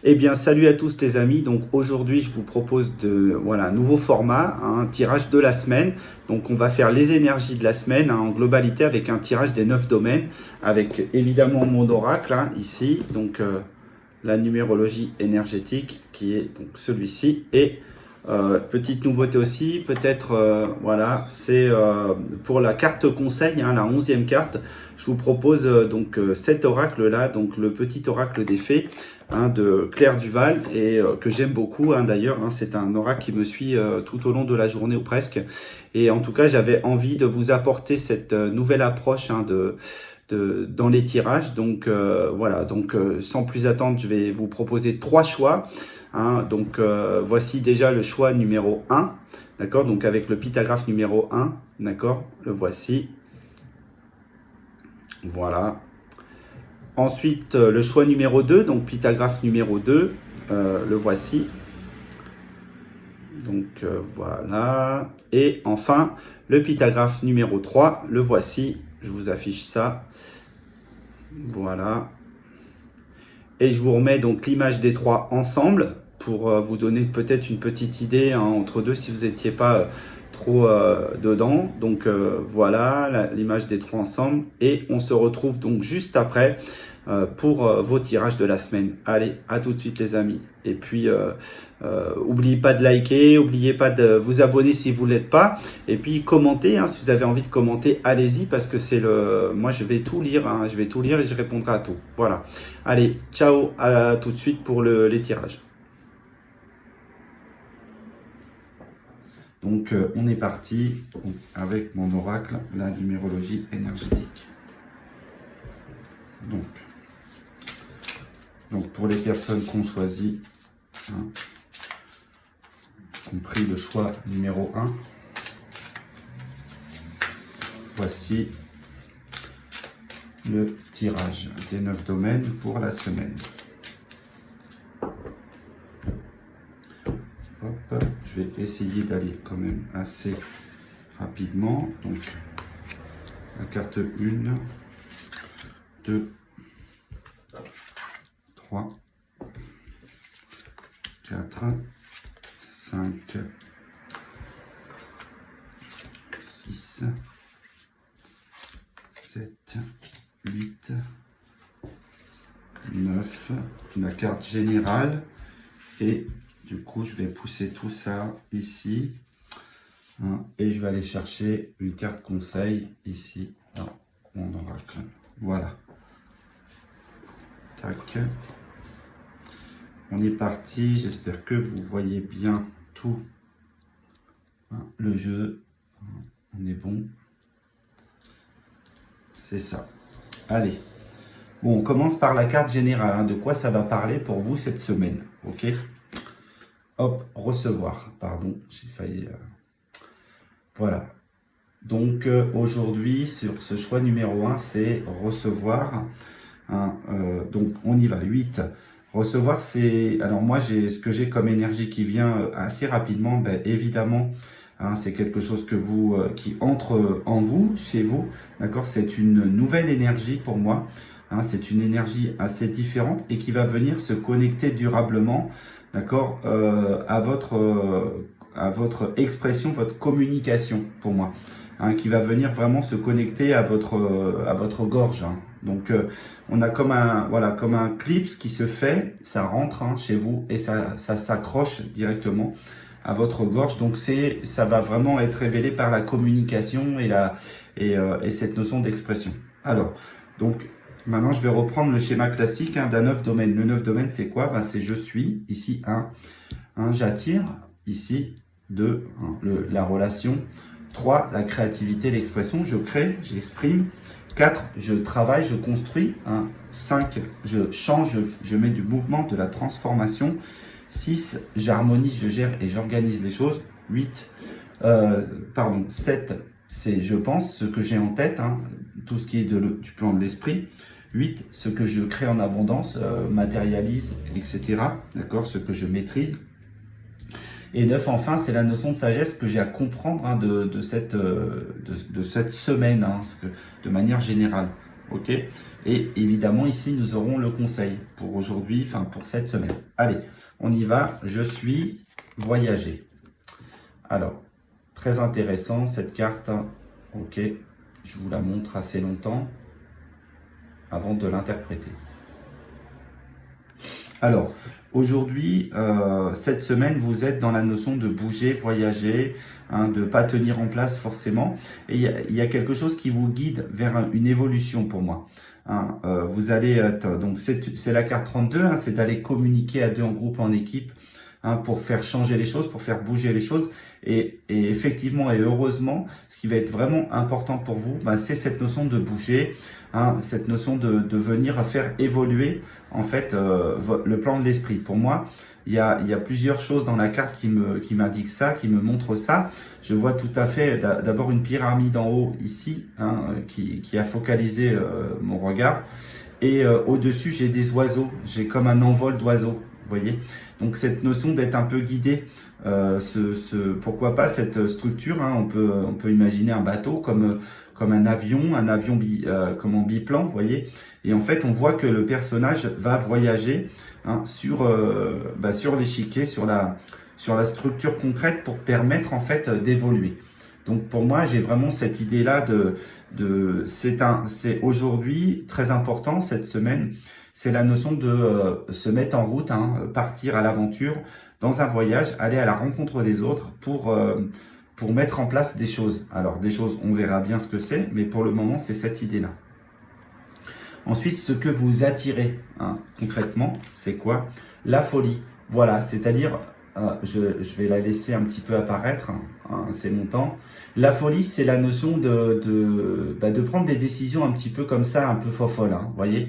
Eh bien, salut à tous les amis. Donc aujourd'hui, je vous propose un nouveau format, un tirage de la semaine. Donc on va faire les énergies de la semaine en globalité avec un tirage des 9 domaines, avec évidemment mon oracle ici, donc la numérologie énergétique qui est donc celui-ci. Et petite nouveauté aussi, peut-être, c'est pour la carte conseil, la 11e carte. Je vous propose cet oracle-là, donc le petit oracle des fées, de Claire Duval, et que j'aime beaucoup d'ailleurs. C'est un oracle qui me suit tout au long de la journée ou presque. Et en tout cas, j'avais envie de vous apporter cette nouvelle approche dans les tirages. Donc sans plus attendre, je vais vous proposer 3 choix. Voici déjà le choix numéro 1. D'accord, donc avec le pictographe numéro 1. D'accord, le voici. Voilà. Ensuite, le choix numéro 2, donc pictographe numéro 2, le voici. Donc voilà. Et enfin, le pictographe numéro 3, le voici. Je vous affiche ça. Voilà. Et je vous remets donc l'image des 3 ensemble pour vous donner peut-être une petite idée entre deux si vous n'étiez pas trop dedans. Donc voilà l'image des 3 ensemble. Et on se retrouve donc juste après pour vos tirages de la semaine. Allez, à tout de suite les amis. Et puis, n'oubliez pas de liker, n'oubliez pas de vous abonner si vous ne l'êtes pas. Et puis, commentez, si vous avez envie de commenter, allez-y, parce que moi, je vais tout lire, je vais tout lire et je répondrai à tout. Voilà. Allez, ciao, à tout de suite pour les tirages. Donc, on est parti avec mon oracle, la numérologie énergétique. Donc pour les personnes qui ont choisi, qui ont pris le choix numéro 1, voici le tirage des 9 domaines pour la semaine. Hop, je vais essayer d'aller quand même assez rapidement. Donc la carte 1, 2, 3, 4, 5, 6, 7, 8, 9, la carte générale. Et du coup, je vais pousser tout ça ici. Et je vais aller chercher une carte conseil ici dans mon oracle. Voilà. Tac. On est parti. J'espère que vous voyez bien tout le jeu. On est bon. C'est ça. Allez. Bon, on commence par la carte générale. De quoi ça va parler pour vous cette semaine. Ok. Hop, recevoir. Pardon, j'ai failli... Voilà. Donc aujourd'hui, sur ce choix numéro 1, c'est recevoir. Donc on y va. 8. Recevoir, c'est... Alors moi, ce que j'ai comme énergie qui vient assez rapidement, évidemment, c'est quelque chose qui entre en vous, chez vous. D'accord, c'est une nouvelle énergie pour moi. C'est une énergie assez différente et qui va venir se connecter durablement, d'accord, à votre expression, votre communication pour moi, qui va venir vraiment se connecter à votre gorge. Donc on a comme un clip qui se fait, ça rentre chez vous et ça s'accroche directement à votre gorge. Donc ça va vraiment être révélé par la communication et cette notion d'expression. Alors, donc maintenant je vais reprendre le schéma classique d'un 9 domaines. Le 9 domaines, c'est quoi? C'est je suis, ici 1, j'attire, ici 2, la relation, 3, la créativité, l'expression, je crée, j'exprime, 4, je travaille, je construis, 5, je change, je mets du mouvement, de la transformation, 6, j'harmonise, je gère et j'organise les choses, 7, c'est je pense, ce que j'ai en tête, tout ce qui est du plan de l'esprit, 8, ce que je crée en abondance, matérialise, etc. D'accord, ce que je maîtrise. Et 9, enfin, c'est la notion de sagesse que j'ai à comprendre hein, de cette semaine, hein, de manière générale. Ok. Et évidemment, ici, nous aurons le conseil pour aujourd'hui, enfin pour cette semaine. Allez, on y va. Je suis voyager. Alors, très intéressant cette carte. Ok, je vous la montre assez longtemps avant de l'interpréter. Alors, aujourd'hui, cette semaine, vous êtes dans la notion de bouger, voyager, hein, de ne pas tenir en place forcément. Et il y a quelque chose qui vous guide vers une évolution pour moi. Hein, vous allez être, donc c'est la carte 32, hein, c'est d'aller communiquer à deux en groupe, en équipe, hein, pour faire changer les choses, pour faire bouger les choses. Et effectivement et heureusement, ce qui va être vraiment important pour vous, ben, c'est cette notion de bouger, hein, cette notion de venir faire évoluer en fait le plan de l'esprit. Pour moi, il y a plusieurs choses dans la carte qui m'indiquent ça, qui me montrent ça. Je vois tout à fait d'abord une pyramide en haut ici, hein, qui a focalisé mon regard. Et au-dessus, j'ai des oiseaux, j'ai comme un envol d'oiseaux. Vous voyez, donc cette notion d'être un peu guidé, pourquoi pas cette structure, hein, on peut imaginer un bateau comme un avion comme en biplan, vous voyez. Et en fait, on voit que le personnage va voyager hein, sur l'échiquier, sur la structure concrète pour permettre en fait d'évoluer. Donc pour moi, j'ai vraiment cette idée-là c'est aujourd'hui très important cette semaine. C'est la notion de se mettre en route, hein, partir à l'aventure, dans un voyage, aller à la rencontre des autres pour mettre en place des choses. Alors des choses, on verra bien ce que c'est, mais pour le moment, c'est cette idée-là. Ensuite, ce que vous attirez, hein, concrètement, c'est quoi? La folie. Voilà, c'est-à-dire, je vais la laisser un petit peu apparaître, hein, c'est mon temps. La folie, c'est la notion de prendre des décisions un petit peu comme ça, un peu fofolles, hein, vous voyez,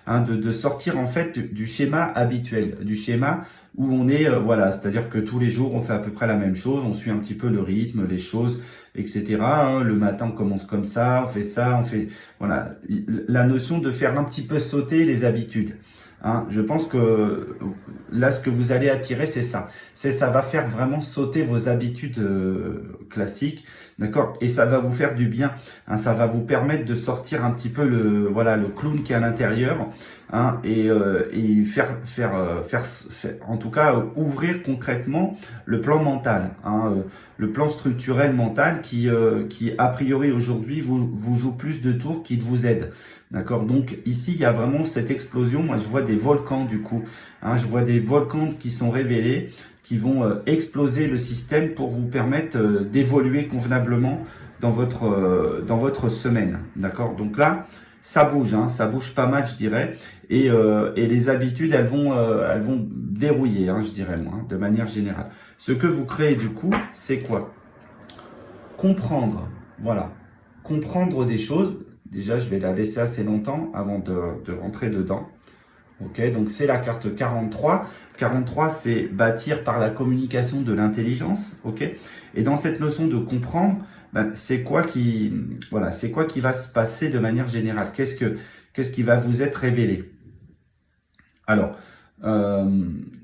hein, de sortir en fait du schéma habituel, du schéma où on est, voilà, c'est-à-dire que tous les jours on fait à peu près la même chose, on suit un petit peu le rythme, les choses, etc. Hein, le matin on commence comme ça, on fait, voilà, la notion de faire un petit peu sauter les habitudes. Hein, je pense que là, ce que vous allez attirer, c'est ça. Ça va faire vraiment sauter vos habitudes classiques, d'accord? Et ça va vous faire du bien. Hein, ça va vous permettre de sortir un petit peu le clown qui est à l'intérieur, hein, et faire, en tout cas, ouvrir concrètement le plan mental, hein, le plan structurel mental qui a priori aujourd'hui vous joue plus de tours qu'il vous aide. D'accord, donc ici il y a vraiment cette explosion. Moi je vois des volcans du coup, hein, je vois des volcans qui sont révélés, qui vont exploser le système pour vous permettre d'évoluer convenablement dans votre semaine. D'accord, donc là ça bouge, hein, ça bouge pas mal je dirais, et les habitudes elles vont dérouiller, hein, je dirais moi, hein, de manière générale. Ce que vous créez du coup, c'est quoi? Comprendre, voilà, comprendre des choses. Déjà, je vais la laisser assez longtemps avant de rentrer dedans. Ok, donc c'est la carte 43. 43, c'est bâtir par la communication de l'intelligence. Ok, et dans cette notion de comprendre, ben, c'est quoi qui va se passer de manière générale? Qu'est-ce qui va vous être révélé? Alors,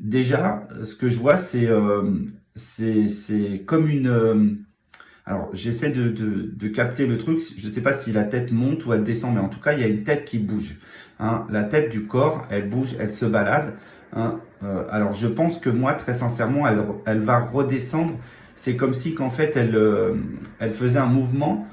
déjà, ce que je vois, c'est comme une... alors, j'essaie de capter le truc. Je ne sais pas si la tête monte ou elle descend, mais en tout cas, il y a une tête qui bouge. Hein. La tête du corps, elle bouge, elle se balade. Hein. Alors, je pense que moi, très sincèrement, elle va redescendre. C'est comme si qu'en fait, elle faisait un mouvement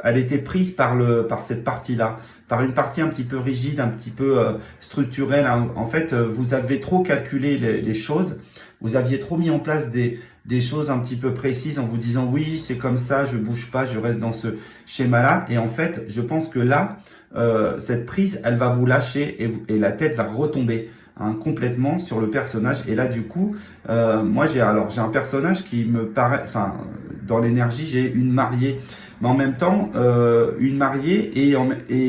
elle était prise par cette partie-là, par une partie un petit peu rigide, un petit peu structurelle. Hein. En fait, vous avez trop calculé les choses. Vous aviez trop mis en place des choses un petit peu précises en vous disant oui, c'est comme ça, je bouge pas, je reste dans ce schéma-là. Et en fait, je pense que là, cette prise, elle va vous lâcher et la tête va retomber, hein, complètement sur le personnage. Et là, du coup, moi, j'ai un personnage qui me paraît, enfin, dans l'énergie, j'ai une mariée, mais en même temps, une mariée et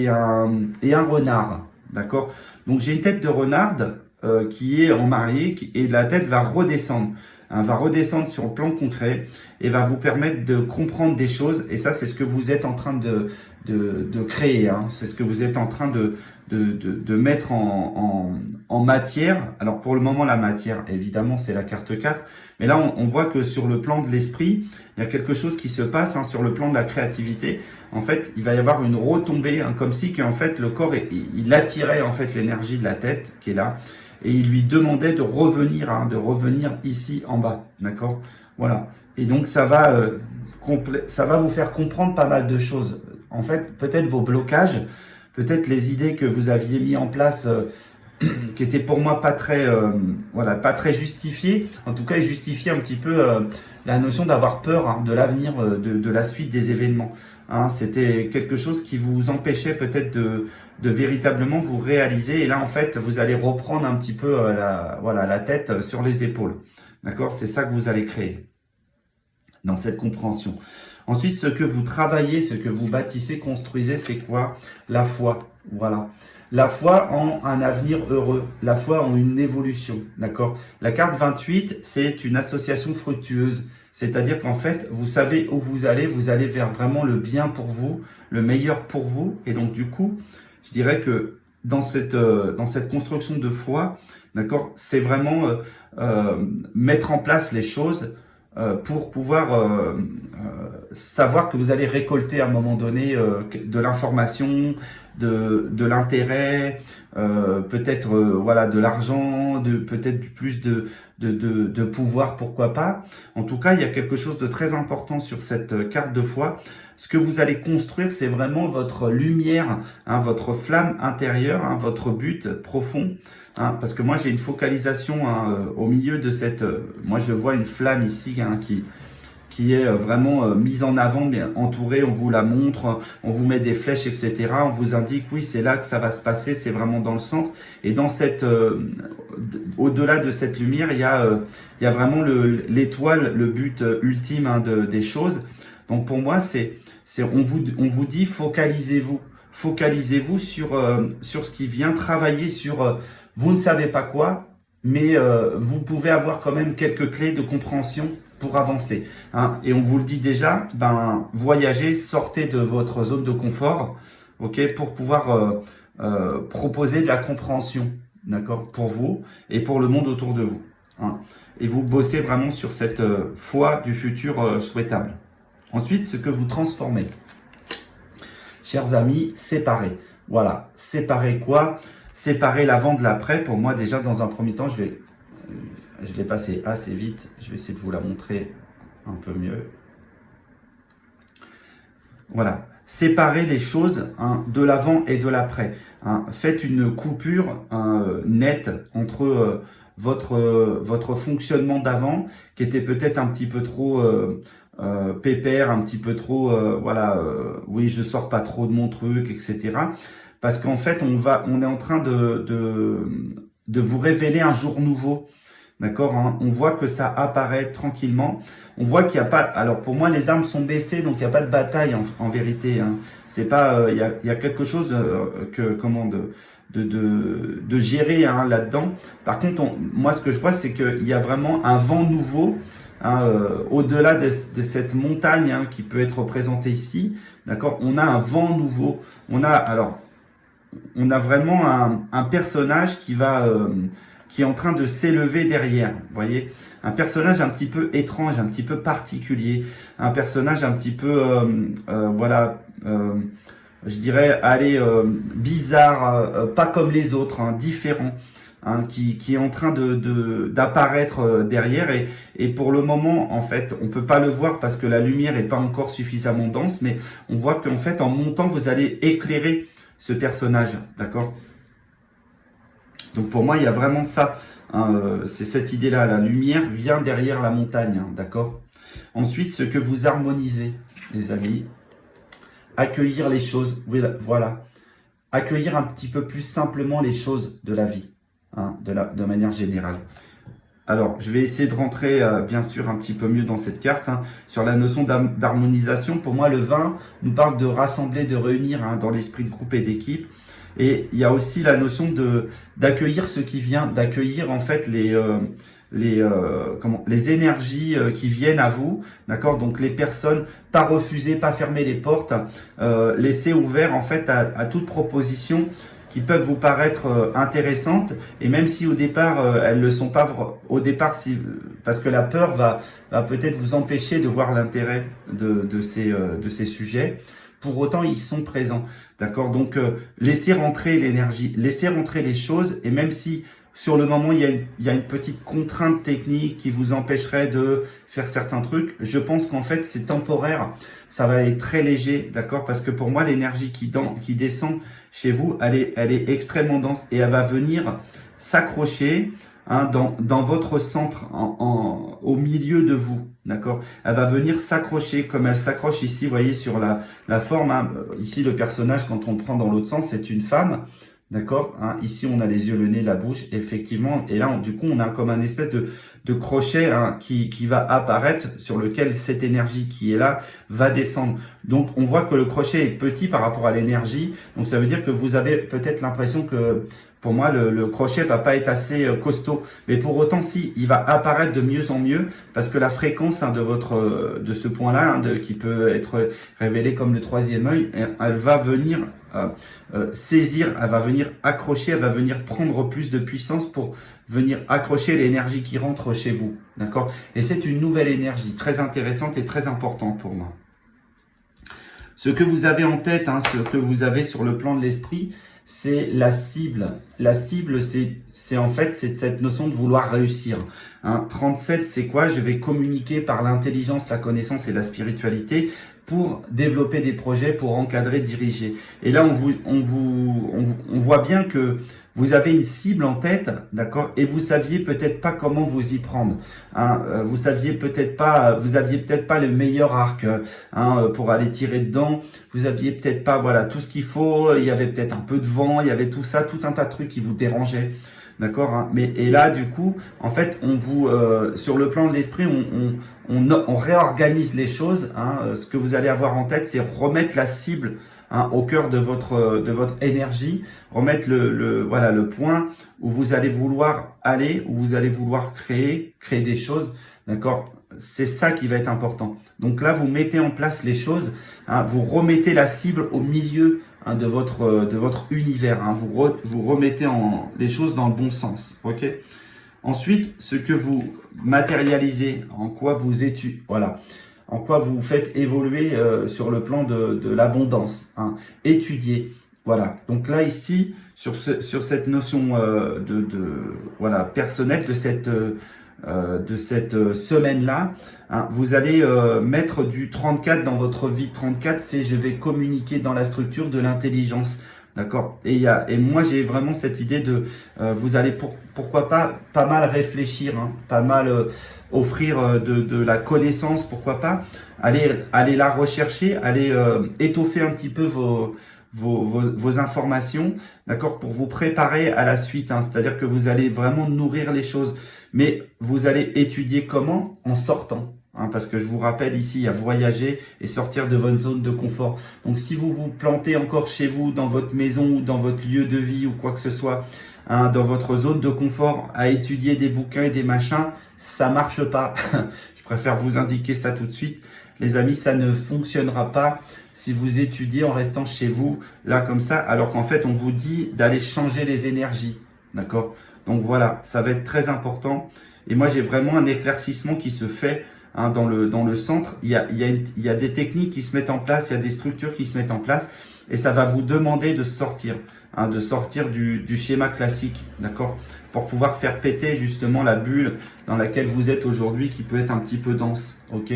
un renard, d'accord? Donc, j'ai une tête de renarde qui est en mariée et la tête va redescendre. hein, va redescendre sur le plan concret et va vous permettre de comprendre des choses. Et ça, c'est ce que vous êtes en train de créer, hein. C'est ce que vous êtes en train de mettre en matière. Alors pour le moment, la matière, évidemment, c'est la carte 4. Mais là, on voit que sur le plan de l'esprit, il y a quelque chose qui se passe, hein, sur le plan de la créativité. En fait, il va y avoir une retombée, hein, comme si en fait, le corps, il attirait en fait l'énergie de la tête qui est là. Et il lui demandait de revenir, hein, de revenir ici en bas. D'accord? Voilà. Et donc, ça va vous faire comprendre pas mal de choses. En fait, peut-être vos blocages, peut-être les idées que vous aviez mis en place qui étaient pour moi pas très, voilà, pas très justifiées. En tout cas, ils justifiaient un petit peu la notion d'avoir peur, hein, de l'avenir, de la suite des événements. Hein, c'était quelque chose qui vous empêchait peut-être de véritablement vous réaliser. Et là, en fait, vous allez reprendre un petit peu la tête sur les épaules. D'accord? C'est ça que vous allez créer dans cette compréhension. Ensuite, ce que vous travaillez, ce que vous bâtissez, construisez, c'est quoi? La foi. Voilà. La foi en un avenir heureux, la foi en une évolution, d'accord? La carte 28, c'est une association fructueuse, c'est-à-dire qu'en fait, vous savez où vous allez vers vraiment le bien pour vous, le meilleur pour vous, et donc du coup, je dirais que dans cette construction de foi, d'accord, c'est vraiment mettre en place les choses pour pouvoir savoir que vous allez récolter à un moment donné de l'information, de l'intérêt, peut-être voilà, de l'argent, peut-être du plus de pouvoir, pourquoi pas. En tout cas, il y a quelque chose de très important sur cette carte de foi. Ce que vous allez construire, c'est vraiment votre lumière, hein, votre flamme intérieure, hein, votre but profond. Hein, parce que moi, j'ai une focalisation, hein, au milieu de cette... moi, je vois une flamme ici, hein, qui est vraiment mise en avant, bien entourée, on vous la montre, on vous met des flèches, etc. On vous indique, oui, c'est là que ça va se passer, c'est vraiment dans le centre. Et dans cette, au-delà de cette lumière, il y a vraiment l'étoile, le but ultime, hein, des choses. Donc pour moi, on vous dit, focalisez-vous. Focalisez-vous sur ce qui vient, travailler sur, vous ne savez pas quoi, mais vous pouvez avoir quand même quelques clés de compréhension pour avancer. Hein. Et on vous le dit déjà, voyagez, sortez de votre zone de confort, ok, pour pouvoir proposer de la compréhension, d'accord, pour vous et pour le monde autour de vous. Hein. Et vous bossez vraiment sur cette foi du futur souhaitable. Ensuite, ce que vous transformez. Chers amis, séparez. Voilà, séparez quoi? Séparer l'avant de l'après. Pour moi, déjà, dans un premier temps, je l'ai passé assez vite. Je vais essayer de vous la montrer un peu mieux. Voilà. Séparez les choses, hein, de l'avant et de l'après. Hein. Faites une coupure nette entre votre fonctionnement d'avant, qui était peut-être un petit peu trop pépère, un petit peu trop, oui, je sors pas trop de mon truc, etc. Parce qu'en fait, on est en train de vous révéler un jour nouveau. D'accord, hein, on voit que ça apparaît tranquillement. On voit qu'il n'y a pas... Alors pour moi, les armes sont baissées, donc il n'y a pas de bataille en vérité. Hein. C'est pas... Il y a quelque chose de gérer, hein, là-dedans. Par contre, moi, ce que je vois, c'est qu'il y a vraiment un vent nouveau, hein, au-delà de cette montagne, hein, qui peut être représentée ici. D'accord, on a un vent nouveau. On a vraiment un personnage qui est en train de s'élever derrière, vous voyez, un personnage un petit peu étrange, un petit peu particulier, un personnage un petit peu, je dirais, bizarre, pas comme les autres, hein, différent, hein, qui est en train d'apparaître derrière, et pour le moment, en fait, on peut pas le voir parce que la lumière est pas encore suffisamment dense, mais on voit qu'en fait, en montant, vous allez éclairer ce personnage, d'accord? Donc pour moi, il y a vraiment ça, hein, c'est cette idée-là, la lumière vient derrière la montagne, hein, d'accord? Ensuite, ce que vous harmonisez, les amis, accueillir les choses, voilà, accueillir un petit peu plus simplement les choses de la vie, hein, de manière générale. Alors, je vais essayer de rentrer, bien sûr, un petit peu mieux dans cette carte, hein, sur la notion d'harmonisation. Pour moi, le 20 nous parle de rassembler, de réunir, hein, dans l'esprit de groupe et d'équipe. Et il y a aussi la notion d'accueillir ce qui vient, d'accueillir en fait les énergies qui viennent à vous, d'accord? Donc les personnes, pas refuser, pas fermer les portes, laisser ouvert en fait à toute proposition qui peuvent vous paraître intéressantes, et même si au départ elles ne le sont pas au départ, parce que la peur va peut-être vous empêcher de voir l'intérêt de ces sujets. Pour autant, ils sont présents, d'accord? Donc, laissez rentrer l'énergie, laissez rentrer les choses, et même si sur le moment, il y a une petite contrainte technique qui vous empêcherait de faire certains trucs, je pense qu'en fait, c'est temporaire, ça va être très léger, d'accord? Parce que pour moi, l'énergie qui descend chez vous, elle est extrêmement dense, et elle va venir s'accrocher dans votre centre, au milieu de vous, d'accord? Elle va venir s'accrocher comme elle s'accroche ici, vous voyez, sur la forme. Ici, le personnage, quand on le prend dans l'autre sens, c'est une femme, d'accord? Ici, on a les yeux, le nez, la bouche, effectivement. Et là, du coup, on a comme un espèce de crochet qui va apparaître, sur lequel cette énergie qui est là va descendre. Donc, on voit que le crochet est petit par rapport à l'énergie. Donc, ça veut dire que vous avez peut-être l'impression que, pour moi, le crochet va pas être assez costaud. Mais pour autant, si, il va apparaître de mieux en mieux, parce que la fréquence de ce point-là, qui peut être révélé comme le troisième œil, elle va venir saisir, elle va venir accrocher, elle va venir prendre plus de puissance pour venir accrocher l'énergie qui rentre chez vous. D'accord? Et c'est une nouvelle énergie très intéressante et très importante pour moi. Ce que vous avez en tête, ce que vous avez sur le plan de l'esprit, c'est la cible. La cible, c'est en fait cette notion de vouloir réussir. 37, c'est quoi? Je vais communiquer par l'intelligence, la connaissance et la spiritualité pour développer des projets, pour encadrer, diriger. Et là, on voit bien que vous avez une cible en tête, d'accord? Et vous saviez peut-être pas comment vous y prendre. Vous aviez peut-être pas le meilleur arc pour aller tirer dedans. Vous aviez peut-être pas, voilà, tout ce qu'il faut. Il y avait peut-être un peu de vent. Il y avait tout ça, tout un tas de trucs qui vous dérangeaient. D'accord, et là, du coup, en fait, sur le plan de l'esprit, on réorganise les choses. Ce que vous allez avoir en tête, c'est remettre la cible au cœur de votre énergie, remettre le point où vous allez vouloir aller, où vous allez vouloir créer des choses. D'accord, c'est ça qui va être important. Donc là, vous mettez en place les choses, vous remettez la cible au milieu de votre univers. Vous remettez les choses dans le bon sens. Ok. Ensuite, ce que vous matérialisez, en quoi vous étudiez, voilà, en quoi vous faites évoluer sur le plan de l'abondance. Étudier. Voilà. Donc là, ici, sur cette notion voilà, personnelle de cette semaine-là, vous allez mettre du 34 dans votre vie. 34, c'est je vais communiquer dans la structure de l'intelligence. D'accord. Et moi, j'ai vraiment cette idée de, vous allez pourquoi pas mal réfléchir, pas mal offrir de la connaissance, pourquoi pas. Aller la rechercher, aller étoffer un petit peu vos informations, d'accord, pour vous préparer à la suite. C'est-à-dire que vous allez vraiment nourrir les choses. Mais vous allez étudier comment? En sortant. Parce que je vous rappelle ici, il y a voyager et sortir de votre zone de confort. Donc si vous vous plantez encore chez vous, dans votre maison ou dans votre lieu de vie ou quoi que ce soit, dans votre zone de confort, à étudier des bouquins et des machins, ça marche pas. Je préfère vous indiquer ça tout de suite. Les amis, ça ne fonctionnera pas si vous étudiez en restant chez vous, là comme ça, alors qu'en fait, on vous dit d'aller changer les énergies. D'accord? Donc voilà, ça va être très important. Et moi, j'ai vraiment un éclaircissement qui se fait dans le centre. Il y a des techniques qui se mettent en place, il y a des structures qui se mettent en place. Et ça va vous demander de sortir, du schéma classique, d'accord? Pour pouvoir faire péter justement la bulle dans laquelle vous êtes aujourd'hui, qui peut être un petit peu dense, ok?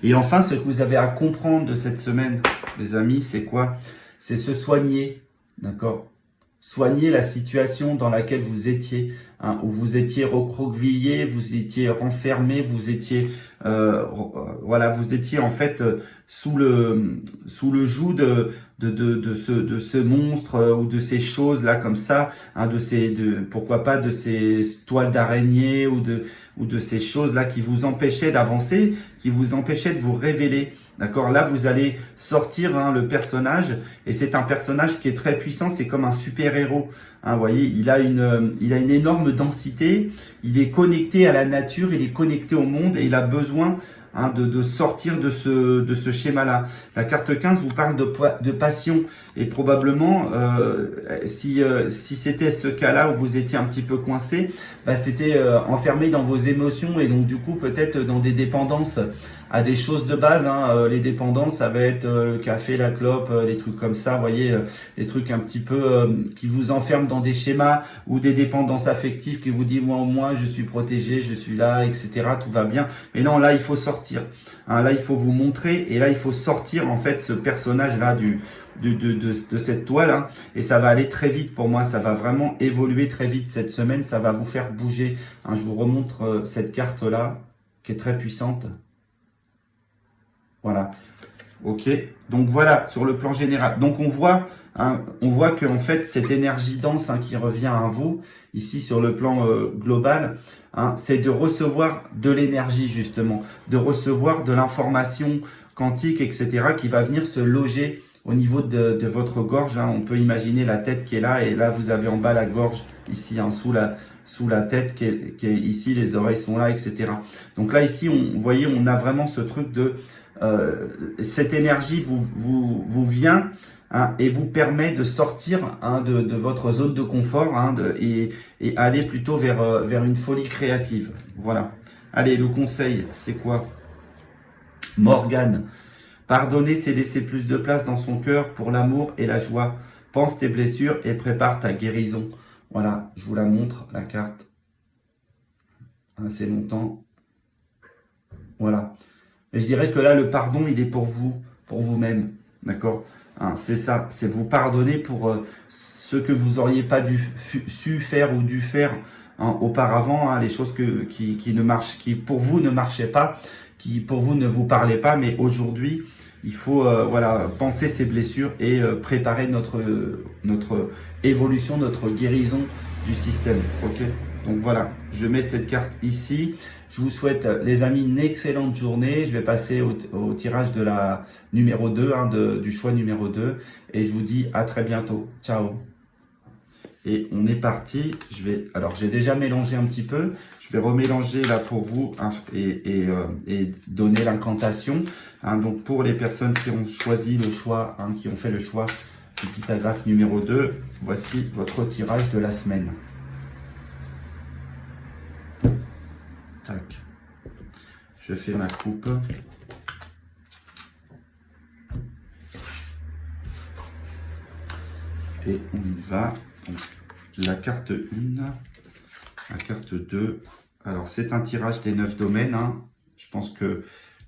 Et enfin, ce que vous avez à comprendre de cette semaine, les amis, c'est quoi? C'est se soigner, d'accord? Soigner la situation dans laquelle vous étiez. hein, où vous étiez recroquevillé, vous étiez renfermé, vous étiez voilà, vous étiez en fait sous le joug de ce monstre ou de ces choses là comme ça, hein, pourquoi pas de ces toiles d'araignée ou de ces choses là qui vous empêchaient d'avancer, qui vous empêchaient de vous révéler. D'accord, là vous allez sortir, hein, le personnage, et c'est un personnage qui est très puissant, c'est comme un super-héros. Hein, vous voyez, il a une énorme densité, il est connecté à la nature, il est connecté au monde et il a besoin, hein, de sortir de ce schéma-là. La carte 15 vous parle de passion et probablement, si c'était ce cas-là où vous étiez un petit peu coincé, bah, c'était enfermé dans vos émotions et donc du coup peut-être dans des dépendances à des choses de base, hein. Les dépendances, ça va être le café, la clope, les trucs comme ça, vous voyez, les trucs un petit peu qui vous enferment dans des schémas ou des dépendances affectives qui vous disent moi je suis protégé, je suis là, etc. Tout va bien. Mais non, là il faut sortir. Hein, là il faut vous montrer et là il faut sortir en fait ce personnage là de cette toile, hein, et ça va aller très vite pour moi, ça va vraiment évoluer très vite cette semaine, ça va vous faire bouger. Hein, je vous remontre cette carte là qui est très puissante. Voilà, ok. Donc voilà, sur le plan général. Donc on voit, hein, que en fait cette énergie dense, hein, qui revient à vous ici sur le plan global, hein, c'est de recevoir de l'énergie justement, de recevoir de l'information quantique, etc., qui va venir se loger au niveau de votre gorge. Hein. On peut imaginer la tête qui est là et là vous avez en bas la gorge ici, hein, sous la tête qui est ici, les oreilles sont là, etc. Donc là ici, vous voyez, on a vraiment ce truc de cette énergie vous vient, hein, et vous permet de sortir, hein, de votre zone de confort, hein, et aller plutôt vers une folie créative. Voilà. Allez, le conseil, c'est quoi? Morgane. Pardonner, c'est laisser plus de place dans son cœur pour l'amour et la joie. Pense tes blessures et prépare ta guérison. Voilà, je vous la montre, la carte. Assez longtemps. Voilà. Et je dirais que là, le pardon, il est pour vous, pour vous-même. D'accord, hein, c'est ça, c'est vous pardonner pour ce que vous auriez pas su faire ou dû faire, hein, auparavant, hein, les choses qui ne marchent, qui pour vous ne marchaient pas, qui pour vous ne vous parlaient pas, mais aujourd'hui, il faut voilà, penser ces blessures et préparer notre évolution, notre guérison du système. Ok, donc voilà, je mets cette carte ici. Je vous souhaite, les amis, une excellente journée. Je vais passer au tirage de la numéro 2, hein, du choix numéro 2. Et je vous dis à très bientôt. Ciao. Et on est parti. Alors, j'ai déjà mélangé un petit peu. Je vais remélanger là pour vous, hein, et donner l'incantation. Hein, donc, pour les personnes qui ont choisi le choix, hein, qui ont fait le choix du Pythagraphe numéro 2, voici votre tirage de la semaine. Tac. Je fais ma coupe. Et on y va. Donc, la carte 1, la carte 2. Alors, c'est un tirage des 9 domaines. Hein. Je pense que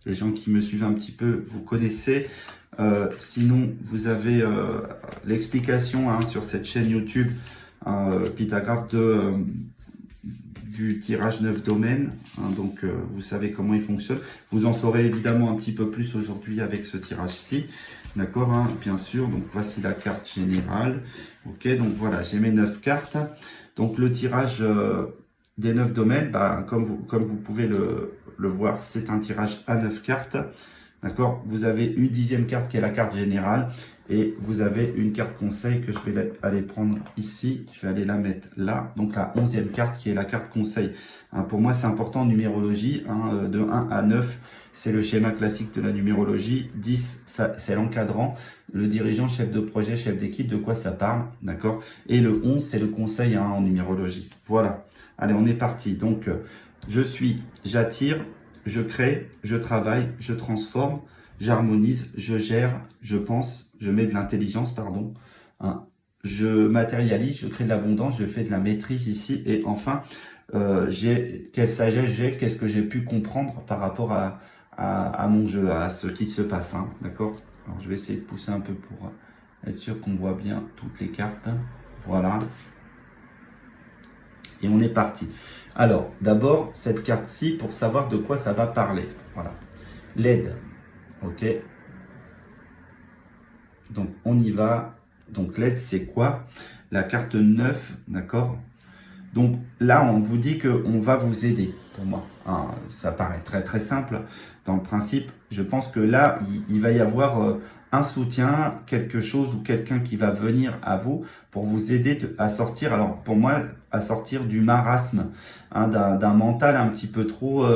les gens qui me suivent un petit peu, vous connaissez. Sinon, vous avez l'explication, hein, sur cette chaîne YouTube, Pythagraphe du tirage 9 domaines, hein, donc vous savez comment il fonctionne. Vous en saurez évidemment un petit peu plus aujourd'hui avec ce tirage-ci, d'accord, hein, bien sûr. Donc voici la carte générale. Ok, donc voilà, j'ai mes 9 cartes. Donc le tirage des 9 domaines, bah, comme vous pouvez le voir, c'est un tirage à 9 cartes. D'accord, vous avez une 10e carte qui est la carte générale et vous avez une carte conseil que je vais aller prendre ici. Je vais aller la mettre là. Donc la 11e carte qui est la carte conseil. Hein, pour moi, c'est important en numérologie. Hein, de 1 à 9, c'est le schéma classique de la numérologie. 10, c'est l'encadrant, le dirigeant, chef de projet, chef d'équipe, de quoi ça parle. D'accord. Et le 11, c'est le conseil, hein, en numérologie. Voilà. Allez, on est parti. Donc, j'attire, je crée, je travaille, je transforme, j'harmonise, je gère, je pense, je mets de l'intelligence, pardon, hein, je matérialise, je crée de l'abondance, je fais de la maîtrise ici, et enfin, quelle sagesse j'ai, qu'est-ce que j'ai pu comprendre par rapport à mon jeu, à ce qui se passe, hein, d'accord. Alors, je vais essayer de pousser un peu pour être sûr qu'on voit bien toutes les cartes, voilà. Et on est parti. Alors, d'abord, cette carte-ci, pour savoir de quoi ça va parler. Voilà. L'aide. Ok. Donc, on y va. Donc, l'aide, c'est quoi? La carte 9, d'accord? Donc, là, on vous dit qu'on va vous aider, pour moi. Hein, ça paraît très, très simple. Dans le principe, je pense que là, il va y avoir un soutien, quelque chose ou quelqu'un qui va venir à vous pour vous aider à sortir, alors pour moi, à sortir du marasme, hein, d'un mental un petit peu trop,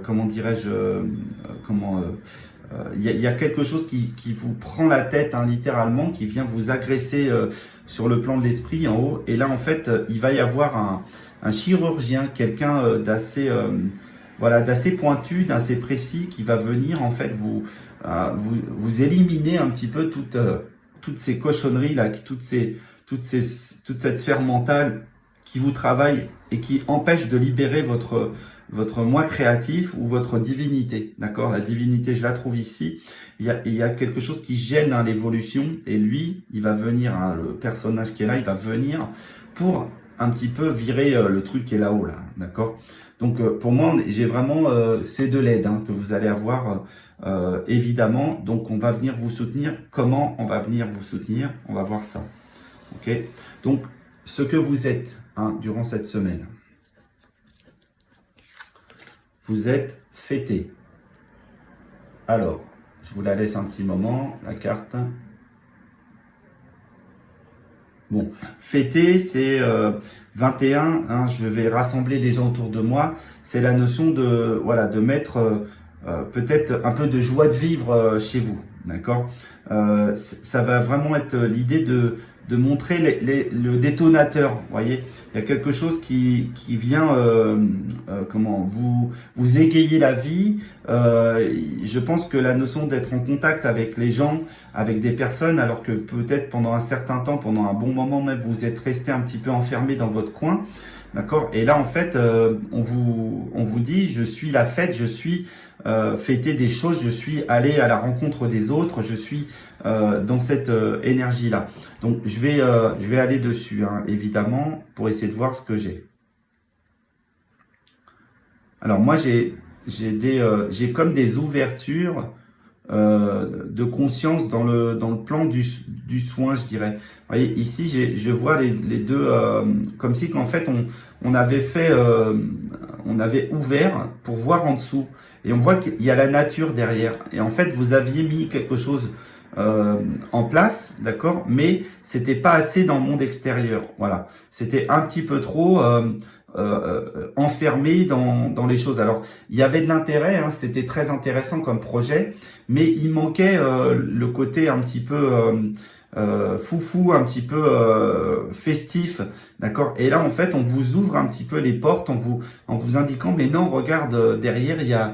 comment dirais-je, il y a quelque chose qui vous prend la tête, hein, littéralement, qui vient vous agresser sur le plan de l'esprit en haut. Et là, en fait, il va y avoir un chirurgien, quelqu'un d'assez voilà, d'assez pointu, d'assez précis, qui va venir en fait vous éliminer un petit peu toutes ces cochonneries là, toute cette sphère mentale qui vous travaille et qui empêche de libérer votre moi créatif ou votre divinité. D'accord? La divinité, je la trouve ici. Il y a quelque chose qui gêne, hein, l'évolution, et lui, il va venir, hein, le personnage qui est là, il va venir pour un petit peu virer le truc qui est là-haut, là. D'accord? Donc, pour moi, j'ai vraiment c'est de l'aide, hein, que vous allez avoir, évidemment. Donc, on va venir vous soutenir. Comment on va venir vous soutenir? On va voir ça. Ok? Donc, ce que vous êtes, hein, durant cette semaine. Vous êtes fêté. Alors, je vous la laisse un petit moment, la carte. Bon, fêter, c'est 21, hein, je vais rassembler les gens autour de moi. C'est la notion de, voilà, de mettre peut-être un peu de joie de vivre chez vous, d'accord? Ça va vraiment être l'idée de montrer le détonateur, vous voyez? Il y a quelque chose qui vient comment vous égayer la vie. Je pense que la notion d'être en contact avec les gens, avec des personnes, alors que peut-être pendant un certain temps, pendant un bon moment même, vous êtes resté un petit peu enfermé dans votre coin, d'accord? Et là, en fait, on vous dit, je suis la fête, je suis fêter des choses, je suis allé à la rencontre des autres, je suis dans cette énergie-là. Donc, je vais aller dessus, hein, évidemment, pour essayer de voir ce que j'ai. Alors, moi, j'ai comme des ouvertures de conscience dans le plan du soin, je dirais. Vous voyez, ici, je vois les deux, comme si qu'en fait, on avait fait, on avait ouvert pour voir en dessous. Et on voit qu'il y a la nature derrière. Et en fait, vous aviez mis quelque chose en place, d'accord, mais c'était pas assez dans le monde extérieur. Voilà, c'était un petit peu trop enfermé dans les choses. Alors, il y avait de l'intérêt, hein, c'était très intéressant comme projet, mais il manquait le côté un petit peu foufou, un petit peu festif, d'accord. Et là, en fait, on vous ouvre un petit peu les portes en vous indiquant, mais non, regarde, derrière,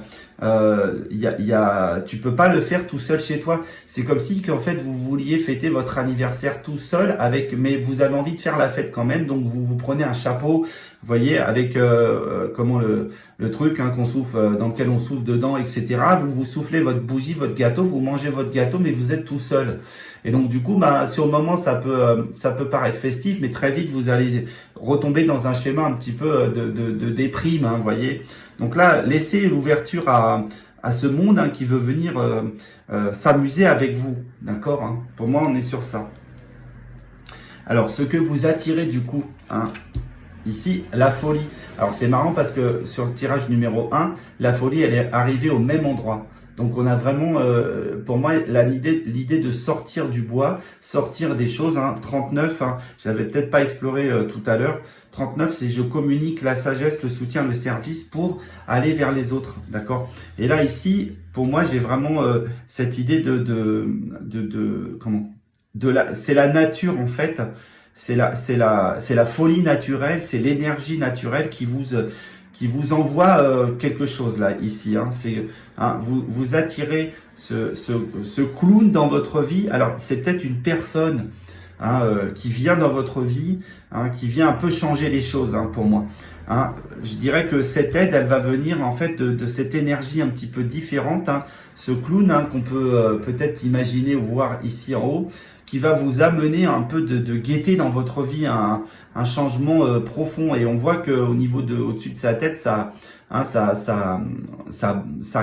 tu peux pas le faire tout seul chez toi. C'est comme si, qu'en fait, vous vouliez fêter votre anniversaire tout seul, mais vous avez envie de faire la fête quand même, donc vous prenez un chapeau, vous voyez, avec comment le truc, hein, qu'on souffle, dans lequel on souffle dedans, etc. Vous soufflez votre bougie, votre gâteau, vous mangez votre gâteau, mais vous êtes tout seul. Et donc du coup, sur le moment, ça peut paraître festif, mais très vite, vous allez retomber dans un schéma un petit peu de déprime, hein, vous voyez. Donc là, laissez l'ouverture à ce monde, hein, qui veut venir s'amuser avec vous, d'accord, hein. Pour moi, on est sur ça. Alors, ce que vous attirez du coup, hein, ici, la folie. Alors, c'est marrant parce que sur le tirage numéro 1, la folie, elle est arrivée au même endroit. Donc, on a vraiment, pour moi, l'idée de sortir du bois, sortir des choses, hein. 39, hein, je l'avais peut-être pas exploré tout à l'heure. 39, c'est je communique la sagesse, le soutien, le service pour aller vers les autres, d'accord? Et là, ici, pour moi, j'ai vraiment cette idée c'est la nature, en fait. C'est la folie naturelle, c'est l'énergie naturelle qui vous envoie quelque chose là, ici. Hein. Vous attirez ce clown dans votre vie. Alors, c'est peut-être une personne, hein, qui vient dans votre vie, hein, qui vient un peu changer les choses, hein, pour moi. Hein. Je dirais que cette aide, elle va venir en fait de cette énergie un petit peu différente. Hein. Ce clown, hein, qu'on peut peut-être imaginer ou voir ici en haut, qui va vous amener un peu de gaieté dans votre vie, un changement profond. Et on voit que au niveau de au-dessus de sa tête, ça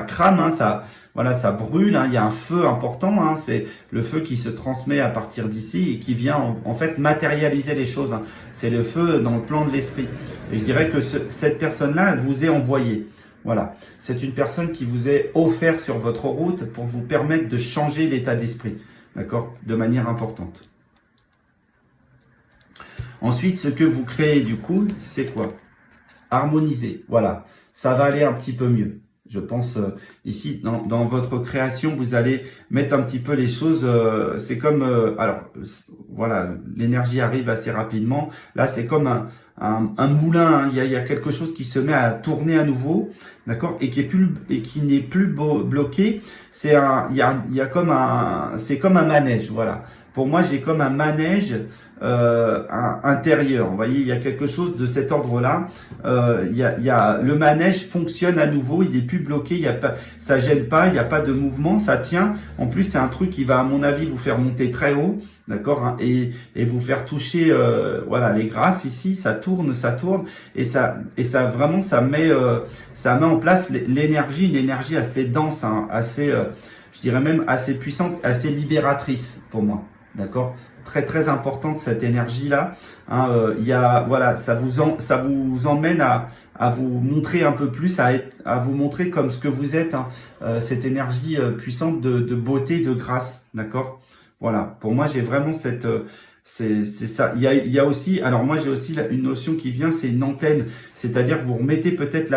crame, hein, voilà, ça brûle, hein, il y a un feu important, hein, c'est le feu qui se transmet à partir d'ici et qui vient en fait matérialiser les choses, hein. C'est le feu dans le plan de l'esprit. Et je dirais que cette personne-là, elle vous est envoyée. Voilà, c'est une personne qui vous est offerte sur votre route pour vous permettre de changer l'état d'esprit, d'accord, de manière importante. Ensuite, ce que vous créez du coup, c'est quoi? Harmoniser, voilà, ça va aller un petit peu mieux. Je pense ici, dans votre création, vous allez mettre un petit peu les choses, c'est comme, alors, voilà, l'énergie arrive assez rapidement. Là, c'est comme un moulin, hein. Il y a quelque chose qui se met à tourner à nouveau, d'accord, et qui n'est plus bloqué. C'est c'est comme un manège, voilà. Pour moi, j'ai comme un manège intérieur. Vous voyez, il y a quelque chose de cet ordre-là. Le manège fonctionne à nouveau, il n'est plus bloqué, ça gêne pas, il n'y a pas de mouvement, ça tient. En plus, c'est un truc qui va, à mon avis, vous faire monter très haut, d'accord, hein, et vous faire toucher, voilà, les grâces ici. Ça tourne, et ça vraiment, ça met en place l'énergie, une énergie assez dense, hein, assez, je dirais même assez puissante, assez libératrice pour moi. D'accord, très très importante cette énergie là, hein, voilà, ça vous emmène à vous montrer un peu plus, à vous montrer comme ce que vous êtes, hein, cette énergie puissante de beauté, de grâce, d'accord. Voilà, pour moi j'ai vraiment c'est ça. Il y a aussi, alors moi j'ai aussi une notion qui vient, c'est une antenne, c'est-à-dire que vous remettez peut-être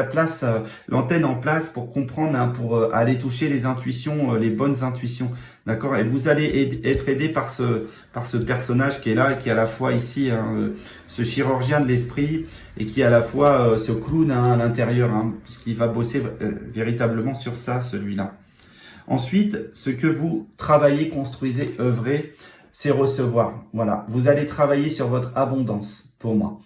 l'antenne en place pour comprendre, hein, pour aller toucher les intuitions, les bonnes intuitions, d'accord. Et vous allez être aidé par ce personnage qui est là, qui est à la fois ici, hein, ce chirurgien de l'esprit, et qui est à la fois ce clown, hein, à l'intérieur, hein, puisqu'il va bosser véritablement sur ça, celui-là. Ensuite, ce que vous travaillez, construisez, œuvrez, c'est recevoir. Voilà, vous allez travailler sur votre abondance pour moi.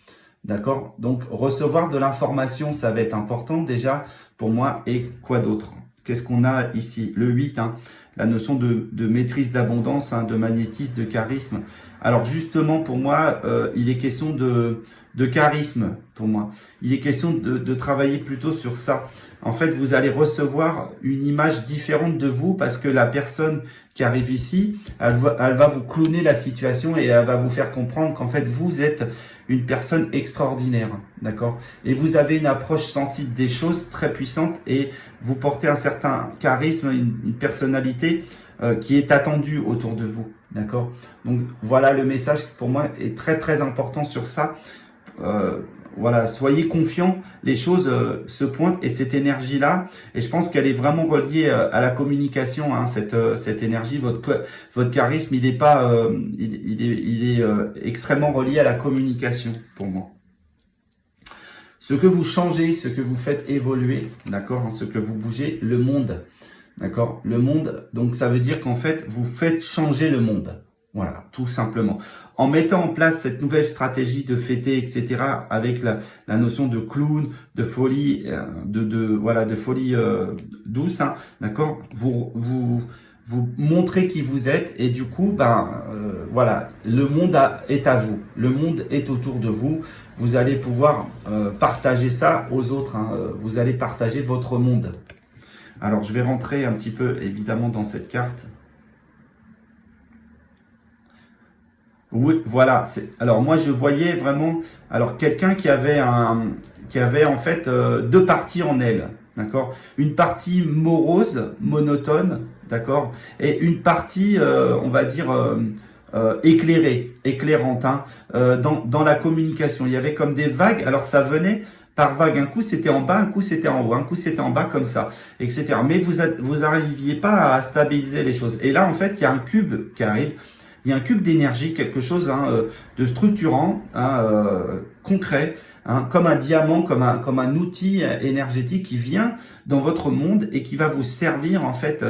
D'accord? Donc, recevoir de l'information, ça va être important déjà pour moi. Et quoi d'autre? Qu'est-ce qu'on a ici? Le 8, hein, la notion de maîtrise d'abondance, hein, de magnétisme, de charisme. Alors justement, pour moi, il est question de charisme pour moi. Il est question de travailler plutôt sur ça. En fait, vous allez recevoir une image différente de vous parce que la personne qui arrive ici, elle va vous clowner la situation et elle va vous faire comprendre qu'en fait, vous êtes une personne extraordinaire, d'accord? Et vous avez une approche sensible des choses très puissante et vous portez un certain charisme, une personnalité qui est attendue autour de vous, d'accord? Donc, voilà le message qui pour moi est très très important sur ça. Voilà, soyez confiants, les choses se pointent et cette énergie-là, et je pense qu'elle est vraiment reliée à la communication, hein, cette énergie, votre charisme, il est pas, il est extrêmement relié à la communication pour moi. Ce que vous changez, ce que vous faites évoluer, d'accord, hein, ce que vous bougez, le monde, d'accord, le monde, donc ça veut dire qu'en fait, vous faites changer le monde. Voilà, tout simplement. En mettant en place cette nouvelle stratégie de fêter, etc., avec la notion de clown, de folie, de folie douce, hein, d'accord. Vous montrez qui vous êtes et du coup, voilà, le monde est à vous, le monde est autour de vous. Vous allez pouvoir partager ça aux autres, hein, vous allez partager votre monde. Alors, je vais rentrer un petit peu évidemment dans cette carte. Oui, voilà. Alors moi je voyais vraiment, alors quelqu'un qui avait en fait deux parties en elle, d'accord. Une partie morose, monotone, d'accord, et une partie, on va dire éclairante, hein, dans la communication. Il y avait comme des vagues. Alors ça venait par vague. Un coup c'était en bas, un coup c'était en haut, un coup c'était en bas comme ça, etc. Mais vous arriviez pas à stabiliser les choses. Et là en fait il y a un cube qui arrive. Il y a un cube d'énergie, quelque chose, hein, de structurant, hein, concret, hein, comme un diamant, comme un outil énergétique qui vient dans votre monde et qui va vous servir en fait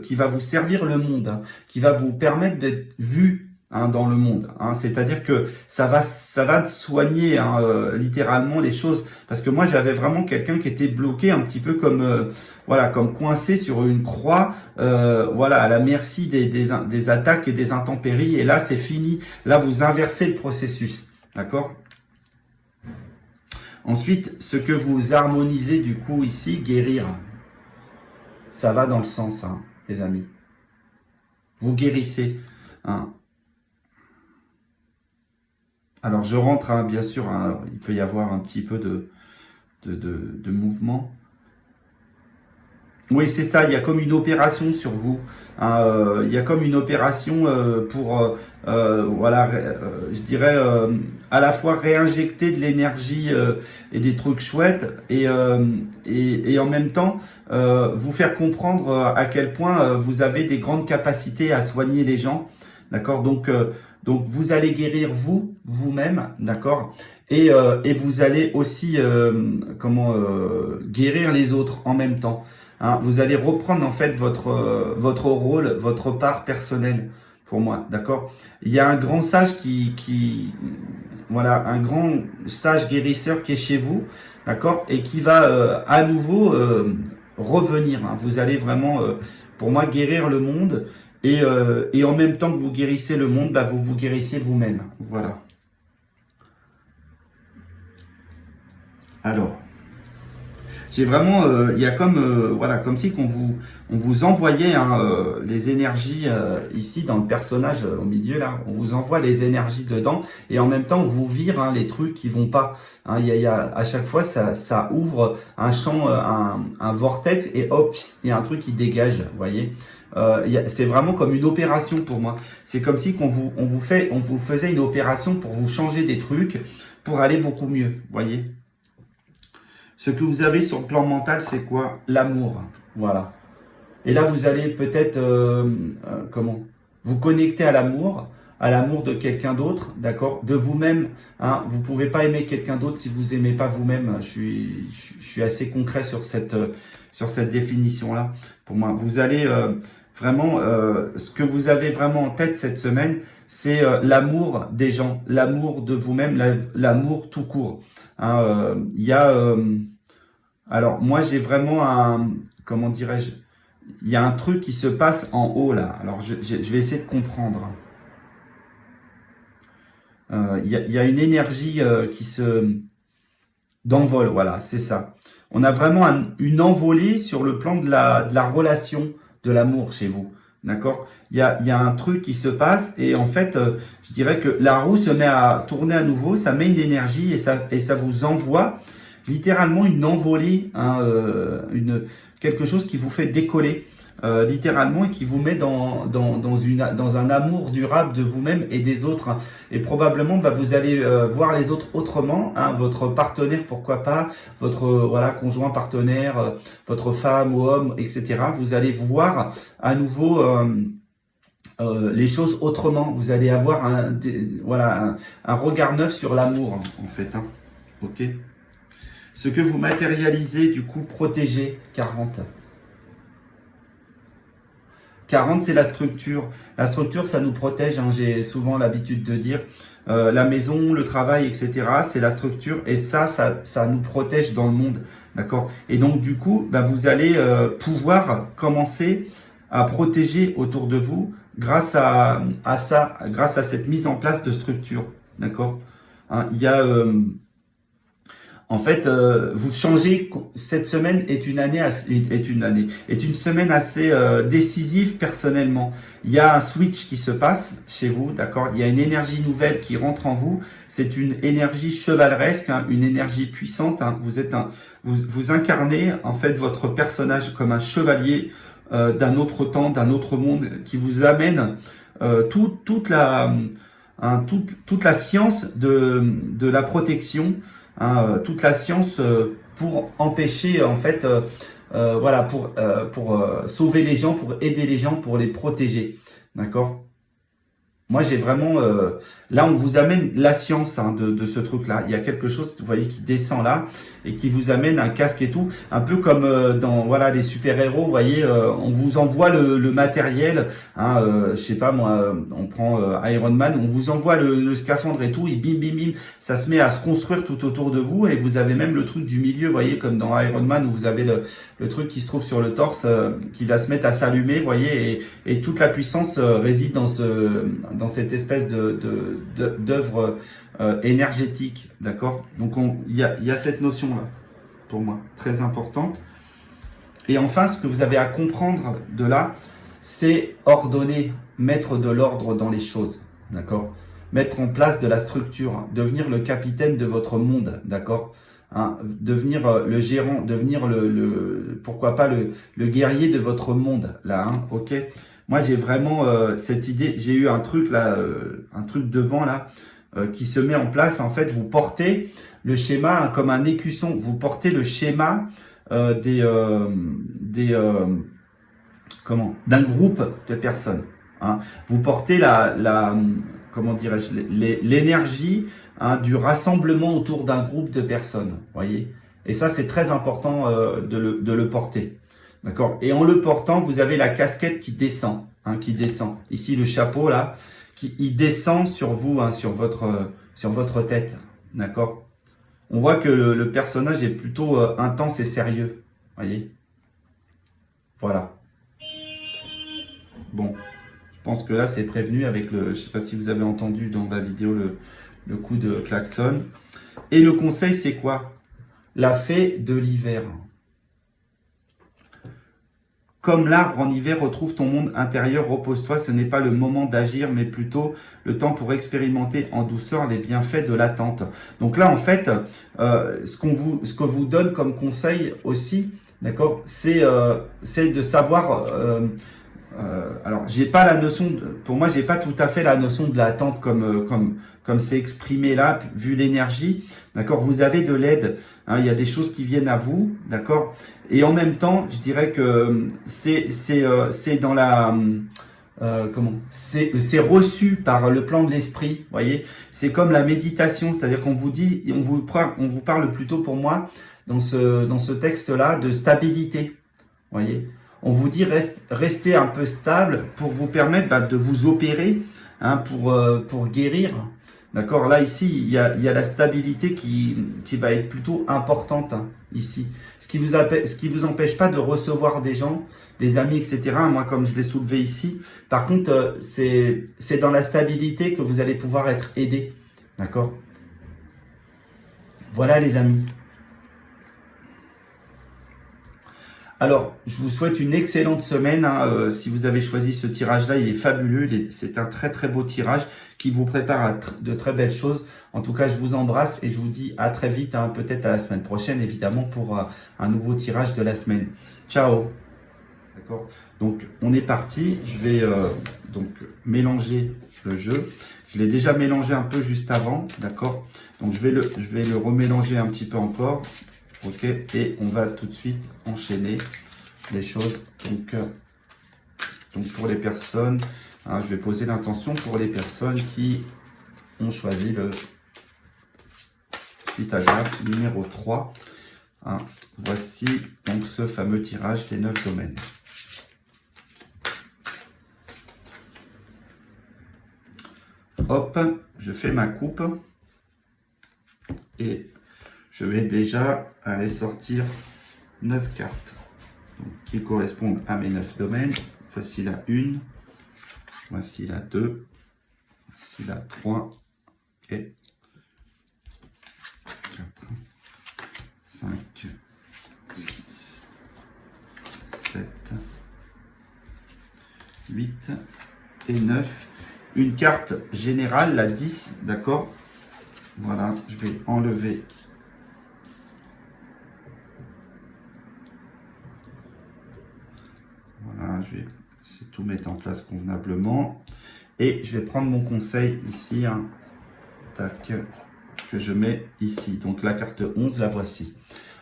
qui va vous servir le monde, hein, qui va vous permettre d'être vu hein, dans le monde. Hein. C'est-à-dire que ça va soigner hein, littéralement les choses. Parce que moi, j'avais vraiment quelqu'un qui était bloqué un petit peu comme voilà, comme coincé sur une croix, voilà, à la merci des attaques et des intempéries. Et là, c'est fini. Là, vous inversez le processus. D'accord? Ensuite, ce que vous harmonisez du coup ici, guérir, ça va dans le sens, hein, les amis. Vous guérissez. Hein. Alors je rentre, hein, bien sûr, hein, il peut y avoir un petit peu de mouvement. Oui, c'est ça, il y a comme une opération sur vous. Hein, il y a comme une opération pour, voilà, je dirais, à la fois réinjecter de l'énergie et des trucs chouettes et en même temps vous faire comprendre à quel point vous avez des grandes capacités à soigner les gens. D'accord? Donc vous allez guérir vous-même, d'accord? Et vous allez aussi guérir les autres en même temps. Hein, vous allez reprendre en fait votre rôle, votre part personnelle pour moi, d'accord? Il y a un grand sage voilà, un grand sage guérisseur qui est chez vous, d'accord? Et qui va à nouveau revenir. Hein. Vous allez vraiment, pour moi, guérir le monde et en même temps que vous guérissez le monde, bah, vous vous guérissez vous-même. Voilà. Alors. J'ai vraiment, il y a comme, voilà, comme si on vous envoyait hein, les énergies ici dans le personnage au milieu là, on vous envoie les énergies dedans et en même temps on vous vire hein, les trucs qui vont pas. Hein, il y a à chaque fois ça ouvre un champ, un vortex et hop, il y a un truc qui dégage, vous voyez. C'est vraiment comme une opération pour moi. C'est comme si on vous faisait une opération pour vous changer des trucs pour aller beaucoup mieux, vous voyez. Ce que vous avez sur le plan mental, c'est quoi? L'amour. Voilà. Et là, vous allez peut-être, vous connecter à l'amour de quelqu'un d'autre, d'accord? De vous-même. Hein. Vous pouvez pas aimer quelqu'un d'autre si vous aimez pas vous-même. Je suis assez concret sur cette définition-là. Pour moi, vous allez vraiment, ce que vous avez vraiment en tête cette semaine, c'est l'amour des gens, l'amour de vous-même, l'amour tout court. Hein, il y a, alors moi j'ai vraiment un, comment dirais-je, il y a un truc qui se passe en haut là. Alors je vais essayer de comprendre. Il y a une énergie qui se d'envol, voilà, c'est ça. On a vraiment une envolée sur le plan de la relation, de l'amour chez vous. D'accord? Il y a un truc qui se passe et en fait, je dirais que la roue se met à tourner à nouveau, ça met une énergie et ça vous envoie littéralement une envolée, hein, quelque chose qui vous fait décoller littéralement et qui vous met dans un amour durable de vous-même et des autres. Hein. Et probablement, bah, vous allez voir les autres autrement, hein, votre partenaire, pourquoi pas, votre voilà conjoint partenaire, votre femme ou homme, etc. Vous allez voir à nouveau les choses autrement. Vous allez avoir un regard neuf sur l'amour, en fait. Hein. Ok. Ce que vous matérialisez, du coup, protégez 40. 40, c'est la structure. La structure, ça nous protège, hein, j'ai souvent l'habitude de dire. La maison, le travail, etc., c'est la structure. Et ça nous protège dans le monde. D'accord? Et donc, du coup, bah, vous allez pouvoir commencer à protéger autour de vous grâce à ça, grâce à cette mise en place de structure. D'accord? Hein, il y a... en fait, vous changez. Cette semaine est une semaine assez décisive personnellement. Il y a un switch qui se passe chez vous, d'accord. Il y a une énergie nouvelle qui rentre en vous. C'est une énergie chevaleresque, hein, une énergie puissante. Hein. Vous incarnez en fait votre personnage comme un chevalier d'un autre temps, d'un autre monde, qui vous amène toute la science de la protection. Hein, toute la science pour empêcher en fait voilà pour sauver les gens, pour aider les gens, pour les protéger, d'accord. moi, j'ai vraiment... là, on vous amène la science hein, de ce truc-là. Il y a quelque chose, vous voyez, qui descend là et qui vous amène un casque et tout. Un peu comme dans voilà les super-héros, vous voyez, on vous envoie le matériel. Hein, je sais pas, moi, on prend Iron Man, on vous envoie le scaphandre et tout, et bim, bim, bim, ça se met à se construire tout autour de vous. Et vous avez même le truc du milieu, vous voyez, comme dans Iron Man, où vous avez le truc qui se trouve sur le torse, qui va se mettre à s'allumer, vous voyez, et toute la puissance réside dans cette espèce d'œuvre énergétique, d'accord? Donc il y a cette notion-là, pour moi, très importante. Et enfin, ce que vous avez à comprendre de là, c'est ordonner, mettre de l'ordre dans les choses, d'accord? Mettre en place de la structure, devenir le capitaine de votre monde, d'accord? Hein, devenir le gérant, devenir pourquoi pas le guerrier de votre monde, là, hein, ok? Moi, j'ai vraiment cette idée, j'ai eu un truc là, un truc devant là, qui se met en place. En fait, vous portez le schéma hein, comme un écusson, vous portez le schéma d'un groupe de personnes. Hein. Vous portez comment dirais-je, l'énergie hein, du rassemblement autour d'un groupe de personnes. Voyez. Et ça, c'est très important de le porter. D'accord. Et en le portant, vous avez la casquette qui descend, hein, qui descend. Ici, le chapeau là, il descend sur vous, hein, sur votre tête. D'accord. On voit que le personnage est plutôt intense et sérieux. Voyez. Voilà. Bon, je pense que là c'est prévenu avec je sais pas si vous avez entendu dans la vidéo le coup de klaxon. Et le conseil c'est quoi? La fée de l'hiver. Comme l'arbre en hiver, retrouve ton monde intérieur, repose-toi, ce n'est pas le moment d'agir, mais plutôt le temps pour expérimenter en douceur les bienfaits de l'attente. Donc là, en fait, ce que vous donne comme conseil aussi, d'accord, c'est de savoir... alors, j'ai pas la notion, pour moi, j'ai pas tout à fait la notion de l'attente comme c'est exprimé là, vu l'énergie, d'accord. Vous avez de l'aide, hein, il y a des choses qui viennent à vous, d'accord. Et en même temps, je dirais que c'est dans la c'est reçu par le plan de l'esprit, voyez. C'est comme la méditation, c'est-à-dire qu'on vous dit, on vous parle plutôt pour moi dans ce texte-là de stabilité, voyez. On vous dit restez un peu stable pour vous permettre de vous opérer, hein, pour guérir. D'accord. Là, ici, il y a la stabilité qui va être plutôt importante, hein, ici. Ce qui vous empêche pas de recevoir des gens, des amis, etc. Moi, comme je l'ai soulevé ici. Par contre, c'est dans la stabilité que vous allez pouvoir être aidé. D'accord. Voilà, les amis. Alors, je vous souhaite une excellente semaine. Hein. Si vous avez choisi ce tirage-là, il est fabuleux. C'est un très très beau tirage qui vous prépare à de très belles choses. En tout cas, je vous embrasse et je vous dis à très vite, hein, peut-être à la semaine prochaine, évidemment, pour un nouveau tirage de la semaine. Ciao. D'accord. Donc, on est parti. Je vais donc mélanger le jeu. Je l'ai déjà mélangé un peu juste avant. D'accord. Donc, je vais le remélanger un petit peu encore. Ok, et on va tout de suite enchaîner les choses. Donc pour les personnes, hein, je vais poser l'intention pour les personnes qui ont choisi le pitagraphe numéro 3. Hein, voici donc ce fameux tirage des 9 domaines. Hop, je fais ma coupe et je vais déjà aller sortir 9 cartes donc, qui correspondent à mes 9 domaines. Voici la 1, voici la 2, voici la 3, et 4, 5, 6, 7, 8 et 9. Une carte générale, la 10, d'accord. Voilà, je vais enlever voilà, je vais tout mettre en place convenablement. Et je vais prendre mon conseil ici, hein, tac, que je mets ici. Donc la carte 11, la voici.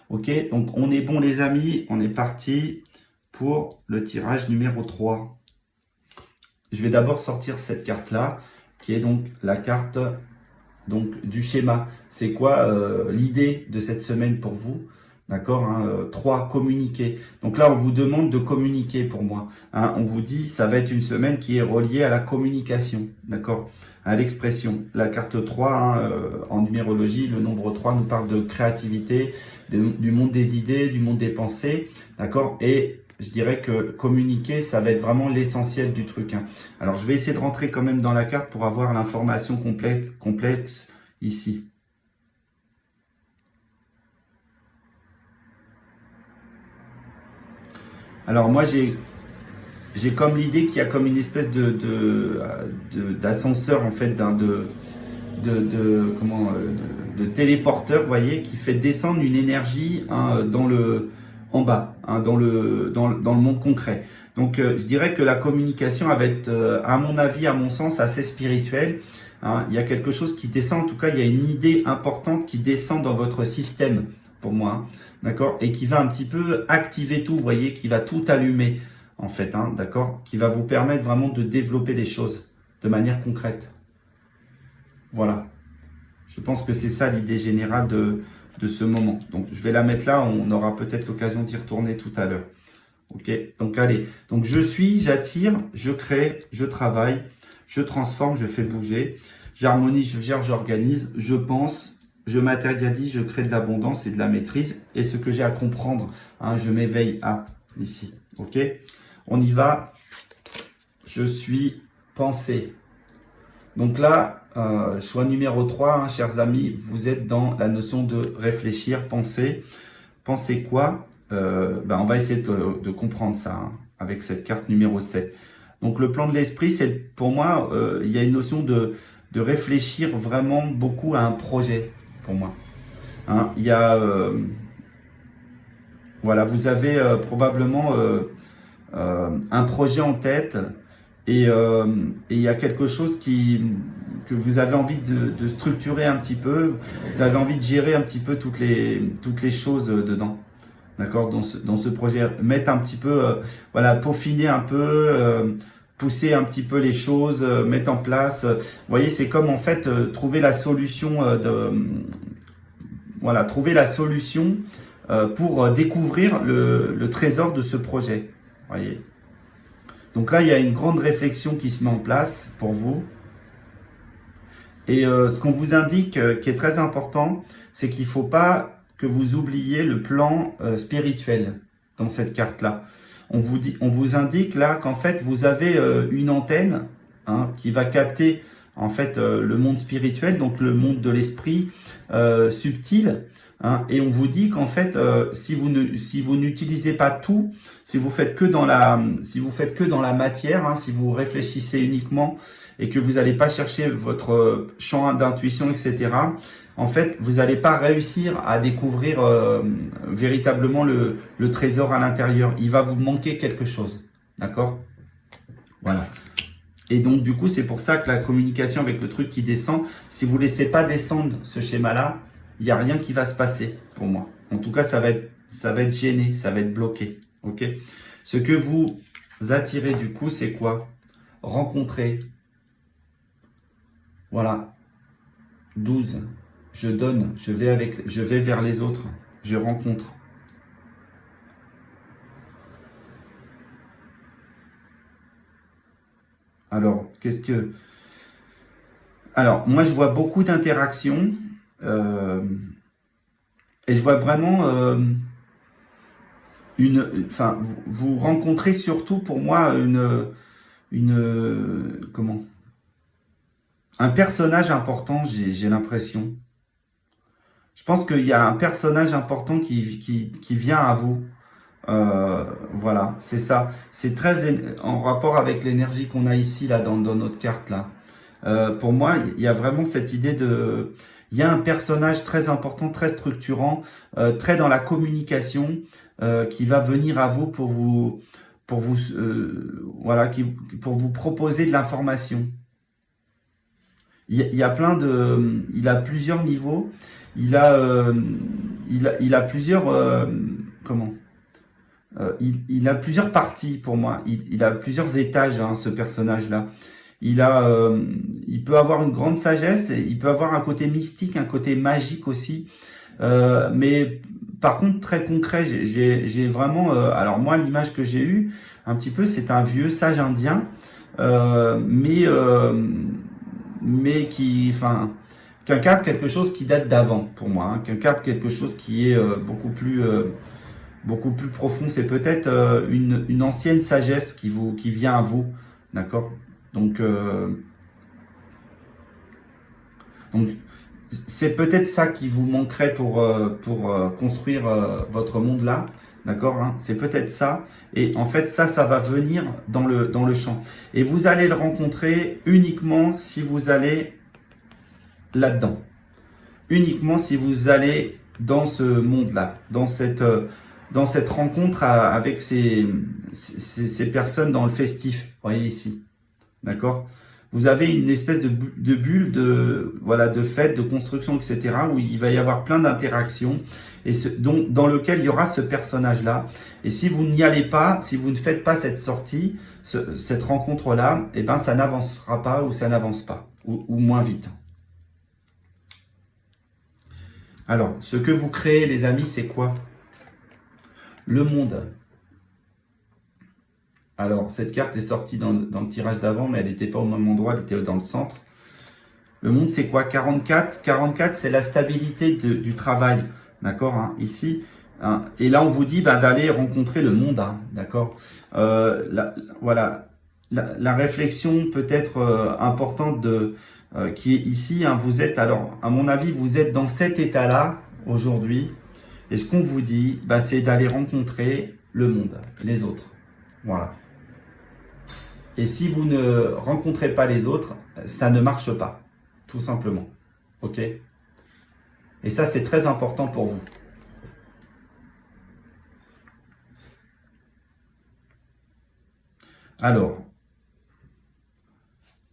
Ok, donc on est bon les amis, on est parti pour le tirage numéro 3. Je vais d'abord sortir cette carte-là. qui est donc la carte donc, du schéma. C'est quoi l'idée de cette semaine pour vous? D'accord, hein, 3, communiquer. Donc là, on vous demande de communiquer pour moi. Hein, on vous dit, ça va être une semaine qui est reliée à la communication, d'accord, à l'expression. La carte 3, hein, en numérologie, le nombre 3 nous parle de créativité, du monde des idées, du monde des pensées, d'accord. Et je dirais que communiquer, ça va être vraiment l'essentiel du truc. Hein. Alors, je vais essayer de rentrer quand même dans la carte pour avoir l'information complexe ici. Alors moi j'ai comme l'idée qu'il y a comme une espèce d'ascenseur en fait de téléporteur, vous voyez, qui fait descendre une énergie, hein, en bas, hein, dans le monde concret. Donc je dirais que la communication elle va être, à mon avis, à mon sens, assez spirituelle. Hein. Il y a quelque chose qui descend, en tout cas il y a une idée importante qui descend dans votre système, pour moi. Hein. D'accord, et qui va un petit peu activer tout, vous voyez, qui va tout allumer, en fait, hein, d'accord, qui va vous permettre vraiment de développer les choses de manière concrète. Voilà. Je pense que c'est ça l'idée générale de ce moment. Donc, je vais la mettre là, on aura peut-être l'occasion d'y retourner tout à l'heure. Ok, donc allez. Donc, je suis, j'attire, je crée, je travaille, je transforme, je fais bouger, j'harmonise, je gère, j'organise, je pense, je matérialise, je crée de l'abondance et de la maîtrise. Et ce que j'ai à comprendre, hein, je m'éveille à, ici. Ok, on y va. Je suis pensée. Donc là, choix numéro 3, hein, chers amis, vous êtes dans la notion de réfléchir, penser. Penser quoi? On va essayer de comprendre ça, hein, avec cette carte numéro 7. Donc le plan de l'esprit, c'est pour moi, il y a une notion de réfléchir vraiment beaucoup à un projet, pour moi. Hein, il y a, voilà, vous avez probablement un projet en tête et il y a quelque chose que vous avez envie de structurer un petit peu, vous avez envie de gérer un petit peu toutes les choses dedans. D'accord, dans ce projet, mettre un petit peu, voilà, peaufiner un peu, pousser un petit peu les choses, mettre en place. Vous voyez, c'est comme en fait trouver la solution voilà, trouver la solution pour découvrir le trésor de ce projet. Voyez. Donc là, il y a une grande réflexion qui se met en place pour vous. Et ce qu'on vous indique, qui est très important, c'est qu'il ne faut pas que vous oubliez le plan spirituel dans cette carte-là. On vous indique là qu'en fait, vous avez une antenne, hein, qui va capter en fait le monde spirituel, donc le monde de l'esprit subtil. Hein, et on vous dit qu'en fait, si vous n'utilisez pas tout, si vous faites que dans la matière, hein, si vous réfléchissez uniquement et que vous n'allez pas chercher votre champ d'intuition, etc., en fait, vous n'allez pas réussir à découvrir véritablement le trésor à l'intérieur. Il va vous manquer quelque chose. D'accord? Voilà. Et donc, du coup, c'est pour ça que la communication avec le truc qui descend, si vous ne laissez pas descendre ce schéma-là, il n'y a rien qui va se passer pour moi. En tout cas, ça va être gêné, ça va être bloqué. Ok? Ce que vous attirez, du coup, c'est quoi? Rencontrer. Voilà. 12. Je donne, je vais vers les autres, je rencontre. Alors, Alors, moi, je vois beaucoup d'interactions et je vois vraiment Enfin, vous rencontrez surtout, pour moi, comment? Un personnage important, j'ai l'impression. Je pense qu'il y a un personnage important qui vient à vous. Voilà, c'est ça. C'est très en rapport avec l'énergie qu'on a ici, là, dans notre carte, là. Pour moi, il y a vraiment cette idée de... Il y a un personnage très important, très structurant, très dans la communication, qui va venir à vous voilà, pour vous proposer de l'information. Il y a plein de... Il a plusieurs niveaux. Il a plusieurs... comment? Il a plusieurs parties pour moi. Il a plusieurs étages, hein, ce personnage-là. il peut avoir une grande sagesse, et il peut avoir un côté mystique, un côté magique aussi. Mais par contre, très concret, j'ai vraiment... alors moi, l'image que j'ai eue, un petit peu, c'est un vieux sage indien, euh, mais, euh, mais qui incarne quelque chose qui date d'avant, pour moi, hein, qui incarne quelque chose qui est beaucoup plus profond. C'est peut-être une ancienne sagesse qui vient à vous, d'accord? Donc, donc c'est peut-être ça qui vous manquerait pour construire votre monde là, d'accord, hein. C'est peut-être ça. Et en fait, ça va venir dans le champ. Et vous allez le rencontrer uniquement si vous allez là-dedans. Uniquement si vous allez dans ce monde-là, dans cette rencontre avec ces personnes dans le festif. Vous voyez ici, d'accord? Vous avez une espèce de bulle voilà, de fête, de construction, etc., où il va y avoir plein d'interactions, et dans lequel il y aura ce personnage-là. Et si vous n'y allez pas, si vous ne faites pas cette sortie, cette rencontre-là, eh ben, ça n'avancera pas, ou ça n'avance pas, ou moins vite. Alors, ce que vous créez, les amis, c'est quoi? Le monde. Alors, cette carte est sortie dans le tirage d'avant, mais elle n'était pas au même endroit, elle était dans le centre. Le monde, c'est quoi? 44. 44, c'est la stabilité du travail. D'accord, hein, ici. Hein, et là, on vous dit d'aller rencontrer le monde. Hein, d'accord, voilà. La réflexion peut-être importante qui est ici. Hein, vous êtes, alors, à mon avis, vous êtes dans cet état-là aujourd'hui. Et ce qu'on vous dit, c'est d'aller rencontrer le monde, les autres. Voilà. Et si vous ne rencontrez pas les autres, ça ne marche pas, tout simplement. Ok? Et ça, c'est très important pour vous. Alors,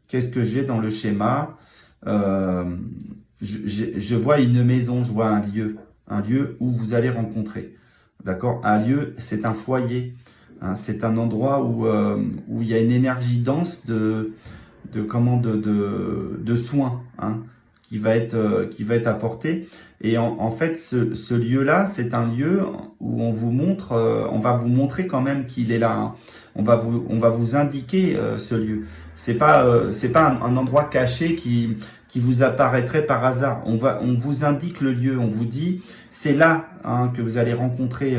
qu'est-ce que j'ai dans le schéma? Je vois une maison, je vois un lieu où vous allez rencontrer. D'accord? Un lieu, c'est un foyer. Hein, c'est un endroit où il y a une énergie dense de soins, hein, qui va être apporté. Et en fait, ce lieu-là, c'est un lieu où on va vous montrer quand même qu'il est là. Hein. On va vous indiquer ce lieu. C'est pas un endroit caché qui vous apparaîtrait par hasard. On vous indique le lieu. On vous dit, c'est là, hein, que vous allez rencontrer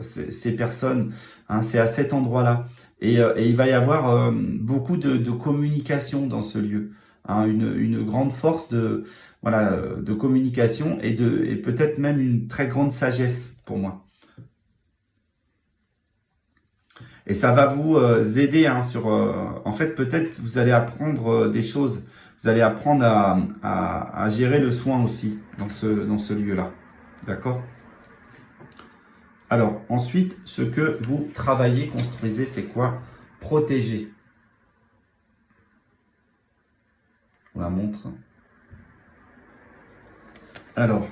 ces personnes. Hein, c'est à cet endroit-là. Et il va y avoir beaucoup de communication dans ce lieu. Hein, une grande force de communication et peut-être même une très grande sagesse pour moi. Et ça va vous aider, hein, en fait, peut-être vous allez apprendre des choses. Vous allez apprendre à gérer le soin aussi dans ce lieu-là. D'accord? Alors, ensuite, ce que vous travaillez, construisez, c'est quoi? Protéger. On la montre. Alors,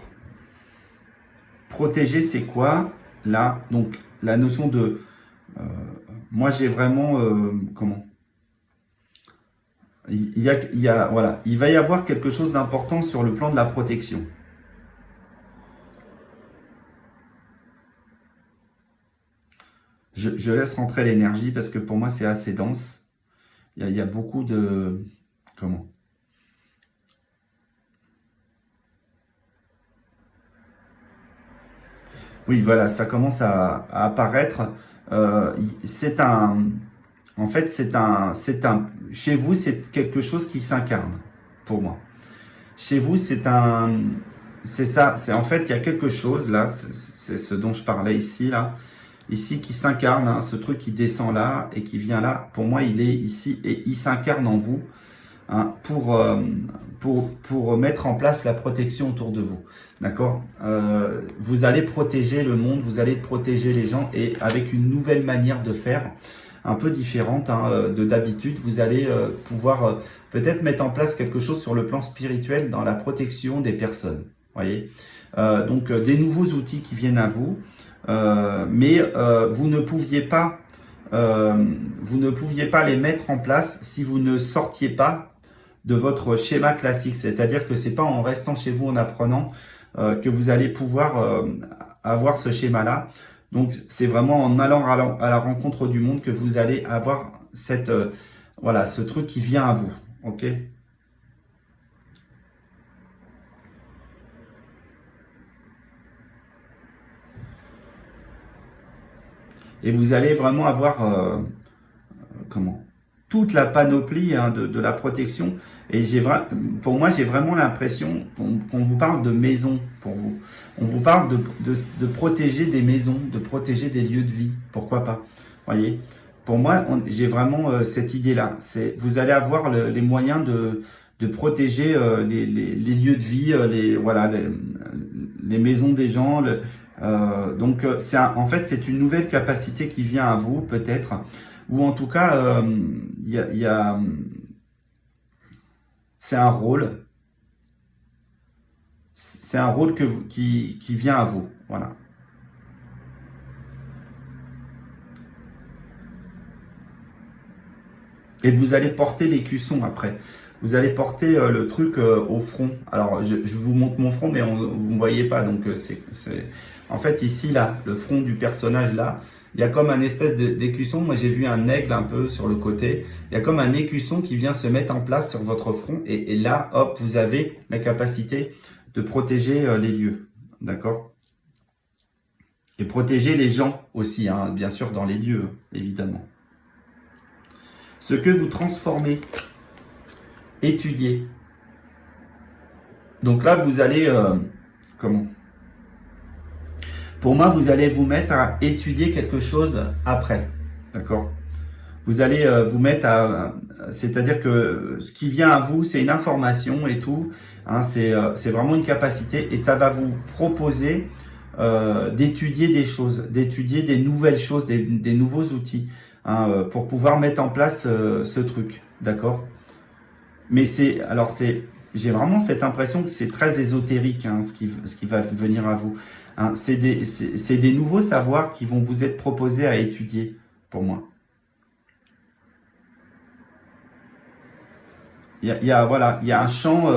protéger, c'est quoi? Là, donc, la notion de... moi, j'ai vraiment... comment? Voilà, il va y avoir quelque chose d'important sur le plan de la protection. Je laisse rentrer l'énergie parce que pour moi, c'est assez dense. Il y a beaucoup de... Comment? Oui, voilà, ça commence à apparaître. C'est un... En fait, chez vous, c'est quelque chose qui s'incarne, pour moi. Chez vous, c'est ça. En fait, il y a quelque chose, là, c'est ce dont je parlais ici, là. Ici, qui s'incarne, hein, ce truc qui descend là et qui vient là. Pour moi, il est ici et il s'incarne en vous, hein, pour mettre en place la protection autour de vous. D'accord? Vous allez protéger le monde, vous allez protéger les gens et avec une nouvelle manière de faire, un peu différente, hein, de d'habitude. Vous allez pouvoir peut-être mettre en place quelque chose sur le plan spirituel dans la protection des personnes. Voyez? Donc des nouveaux outils qui viennent à vous, mais vous ne pouviez pas vous ne pouviez pas les mettre en place si vous ne sortiez pas de votre schéma classique. C'est-à-dire que c'est pas en restant chez vous en apprenant que vous allez pouvoir avoir ce schéma-là. Donc c'est vraiment en allant à la rencontre du monde que vous allez avoir cette voilà, ce truc qui vient à vous. Ok? Et vous allez vraiment avoir comment toute la panoplie hein, de la protection. Et pour moi, j'ai vraiment l'impression qu'on vous parle de maison pour vous. On vous parle de protéger des maisons, de protéger des lieux de vie. Pourquoi pas? Voyez. Pour moi, j'ai vraiment cette idée-là. Vous allez avoir les moyens de protéger les lieux de vie, voilà, les maisons des gens. Donc, en fait, c'est une nouvelle capacité qui vient à vous, peut-être. Ou en tout cas, c'est un rôle. C'est un rôle qui vient à vous. Voilà. Et vous allez porter l'écusson après. Vous allez porter le truc au front. Alors, je vous montre mon front, mais vous ne voyez pas. Donc, en fait, ici, là, le front du personnage, là, il y a comme un espèce d'écusson. Moi, j'ai vu un aigle un peu sur le côté. Il y a comme un écusson qui vient se mettre en place sur votre front. Et là, hop, vous avez la capacité de protéger les lieux. D'accord? Et protéger les gens aussi, hein, bien sûr, dans les lieux, évidemment. Ce que vous transformez, étudiez. Donc là, vous allez... comment? Pour moi, vous allez vous mettre à étudier quelque chose après. D'accord? Vous allez vous mettre à... C'est-à-dire que ce qui vient à vous, c'est une information et tout. Hein, c'est vraiment une capacité. Et ça va vous proposer d'étudier des choses, d'étudier des nouvelles choses, des nouveaux outils. Hein, pour pouvoir mettre en place ce truc. D'accord? Mais j'ai vraiment cette impression que c'est très ésotérique hein, ce qui va venir à vous. Hein, c'est des nouveaux savoirs qui vont vous être proposés à étudier, pour moi. Voilà, il y a un champ,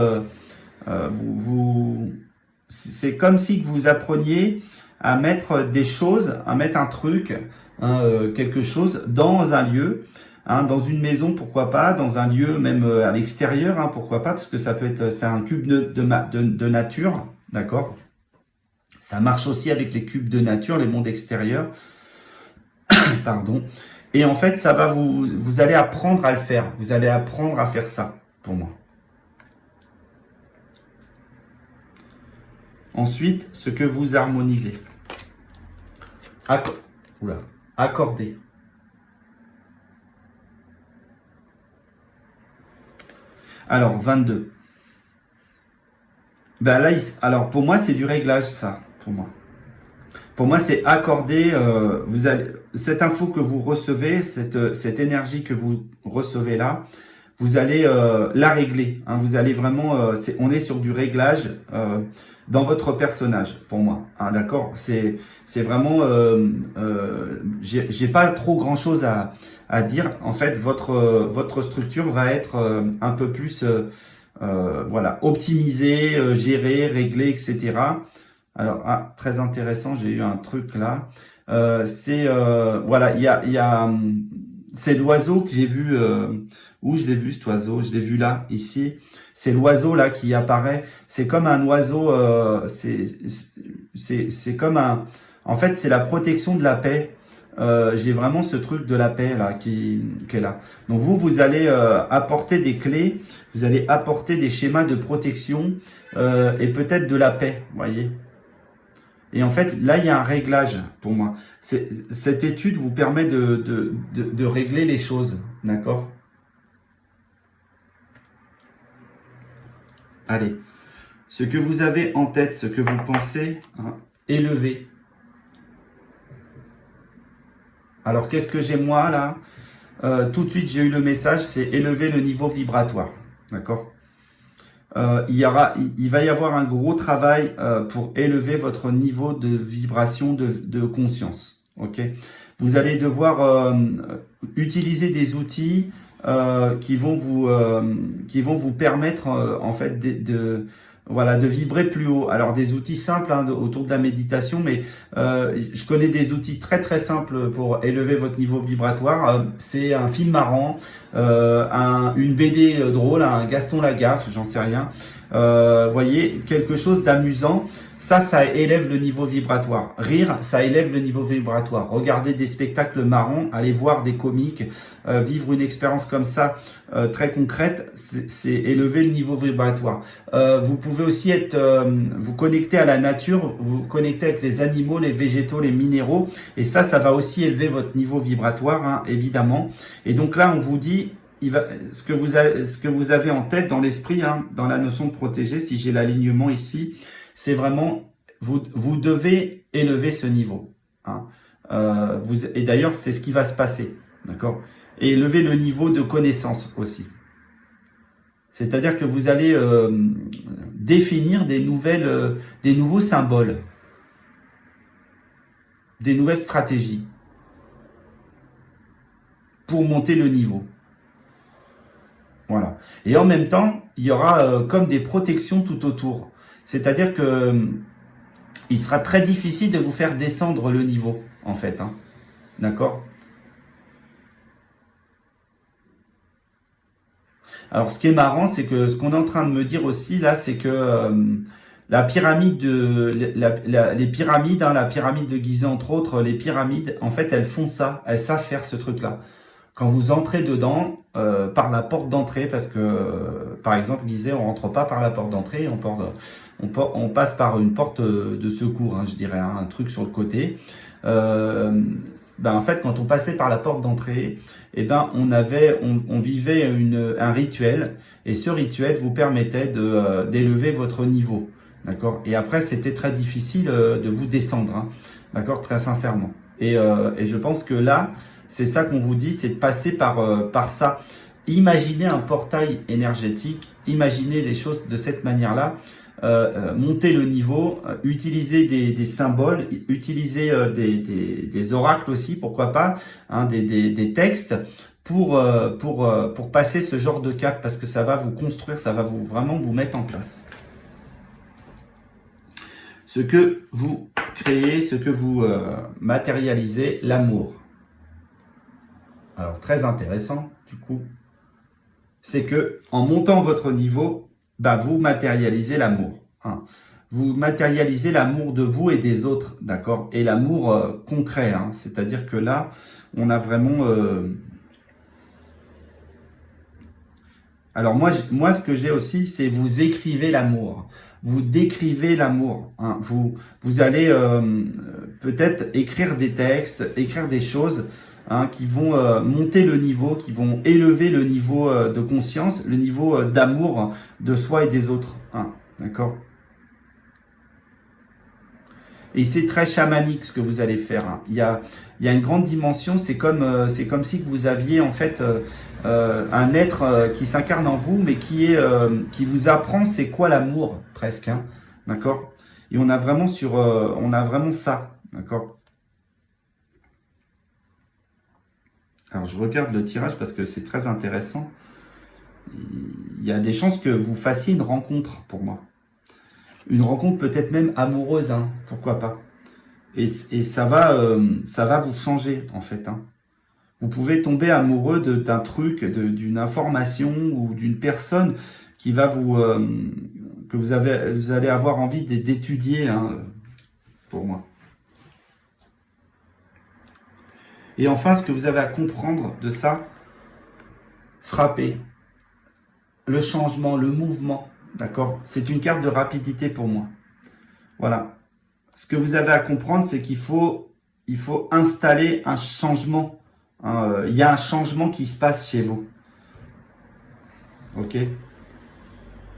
c'est comme si vous appreniez à mettre des choses, à mettre un truc, hein, quelque chose dans un lieu. Hein, dans une maison, pourquoi pas, dans un lieu même à l'extérieur, hein, pourquoi pas, parce que ça peut être, c'est un cube de nature, d'accord? Ça marche aussi avec les cubes de nature, les mondes extérieurs, pardon. Et en fait, vous allez apprendre à le faire, vous allez apprendre à faire ça, pour moi. Ensuite, ce que vous harmonisez. Accorder. Alors, 22. Ben là, alors pour moi, c'est du réglage, ça, pour moi. Pour moi, c'est accorder, cette info que vous recevez, cette énergie que vous recevez là, vous allez la régler. Hein, vous allez vraiment, on est sur du réglage dans votre personnage, pour moi. Hein, d'accord? C'est vraiment, j'ai pas trop grand chose à dire. En fait, votre structure va être un peu plus, voilà, optimisée, gérée, réglée, etc. Alors, très intéressant, j'ai eu un truc là. Voilà, c'est l'oiseau que j'ai vu. Où je l'ai vu cet oiseau? Je l'ai vu là, ici. C'est l'oiseau là qui apparaît. C'est comme un oiseau. C'est comme un. En fait, c'est la protection de la paix. J'ai vraiment ce truc de la paix là qui est là. Donc vous allez apporter des clés. Vous allez apporter des schémas de protection et peut-être de la paix. Voyez. Et en fait, là, il y a un réglage pour moi. Cette étude vous permet de régler les choses. D'accord? Allez. Ce que vous avez en tête, ce que vous pensez, hein, élever. Alors, qu'est-ce que j'ai moi là? Tout de suite, j'ai eu le message, c'est élever le niveau vibratoire. D'accord? Il va y avoir un gros travail pour élever votre niveau de vibration de conscience. Ok, vous allez devoir utiliser des outils qui vont vous permettre en fait voilà, de vibrer plus haut. Alors des outils simples hein, autour de la méditation, mais je connais des outils très très simples pour élever votre niveau vibratoire. C'est un film marrant, une BD drôle, un Gaston Lagaffe, j'en sais rien. Voyez, quelque chose d'amusant. Ça élève le niveau vibratoire. Rire, ça élève le niveau vibratoire. Regarder des spectacles marrants, aller voir des comiques, vivre une expérience comme ça, très concrète, c'est élever le niveau vibratoire. Vous pouvez aussi vous connecter à la nature, vous connecter avec les animaux, les végétaux, les minéraux, et ça va aussi élever votre niveau vibratoire, hein, évidemment. Et donc là, on vous dit, ce que vous avez en tête dans l'esprit, hein, dans la notion de protéger, si j'ai l'alignement ici, c'est vraiment, vous devez élever ce niveau. Hein. Et d'ailleurs, c'est ce qui va se passer. D'accord ? Et élever le niveau de connaissance aussi. C'est-à-dire que vous allez définir des nouveaux symboles, des nouvelles stratégies pour monter le niveau. Voilà. Et en même temps, il y aura comme des protections tout autour. C'est-à-dire que il sera très difficile de vous faire descendre le niveau, en fait. Hein. D'accord ? Alors, ce qui est marrant, c'est que ce qu'on est en train de me dire aussi, là, c'est que la pyramide les pyramides, hein, la pyramide de Gizeh, entre autres, les pyramides, en fait, elles font ça. Elles savent faire ce truc-là. Quand vous entrez dedans, par la porte d'entrée, parce que, par exemple, Gizeh, on rentre pas par la porte d'entrée, on passe par une porte de secours, hein, je dirais, hein, un truc sur le côté. En fait, quand on passait par la porte d'entrée, eh ben, on vivait un rituel, et ce rituel vous permettait d'élever votre niveau, d'accord. Et après, c'était très difficile de vous descendre, hein, d'accord, très sincèrement. Et je pense que là, c'est ça qu'on vous dit, c'est de passer par ça. Imaginez un portail énergétique, imaginez les choses de cette manière-là. Monter le niveau, utiliser des symboles, utiliser des oracles aussi, pourquoi pas, hein, des textes pour passer ce genre de cap, parce que ça va vous construire, ça va vraiment vous mettre en place. Ce que vous créez, ce que vous matérialisez, l'amour. Alors très intéressant du coup, c'est que en montant votre niveau, vous matérialisez l'amour. Hein. Vous matérialisez l'amour de vous et des autres, d'accord? Et l'amour concret, hein. C'est-à-dire que là, on a vraiment... Alors moi, ce que j'ai aussi, c'est vous écrivez l'amour. Vous décrivez l'amour. Hein. Vous allez peut-être écrire des textes, écrire des choses qui vont monter le niveau, qui vont élever le niveau de conscience, le niveau d'amour de soi et des autres. Hein. D'accord ? Et c'est très chamanique ce que vous allez faire. Hein. Il y a une grande dimension, c'est comme si vous aviez en fait un être qui s'incarne en vous, mais qui vous apprend c'est quoi l'amour, presque. Hein. D'accord ? Et on a vraiment ça. D'accord ? Alors je regarde le tirage parce que c'est très intéressant. Il y a des chances que vous fassiez une rencontre pour moi. Une rencontre peut-être même amoureuse, hein, pourquoi pas. Et ça va vous changer en fait. Hein. Vous pouvez tomber amoureux d'un truc, d'une information ou d'une personne qui va que vous allez avoir envie d'étudier, hein, pour moi. Et enfin, ce que vous avez à comprendre de ça, frapper, le changement, le mouvement, d'accord ? C'est une carte de rapidité pour moi. Voilà. Ce que vous avez à comprendre, c'est qu'il faut installer un changement. Hein, il y a un changement qui se passe chez vous. Ok ?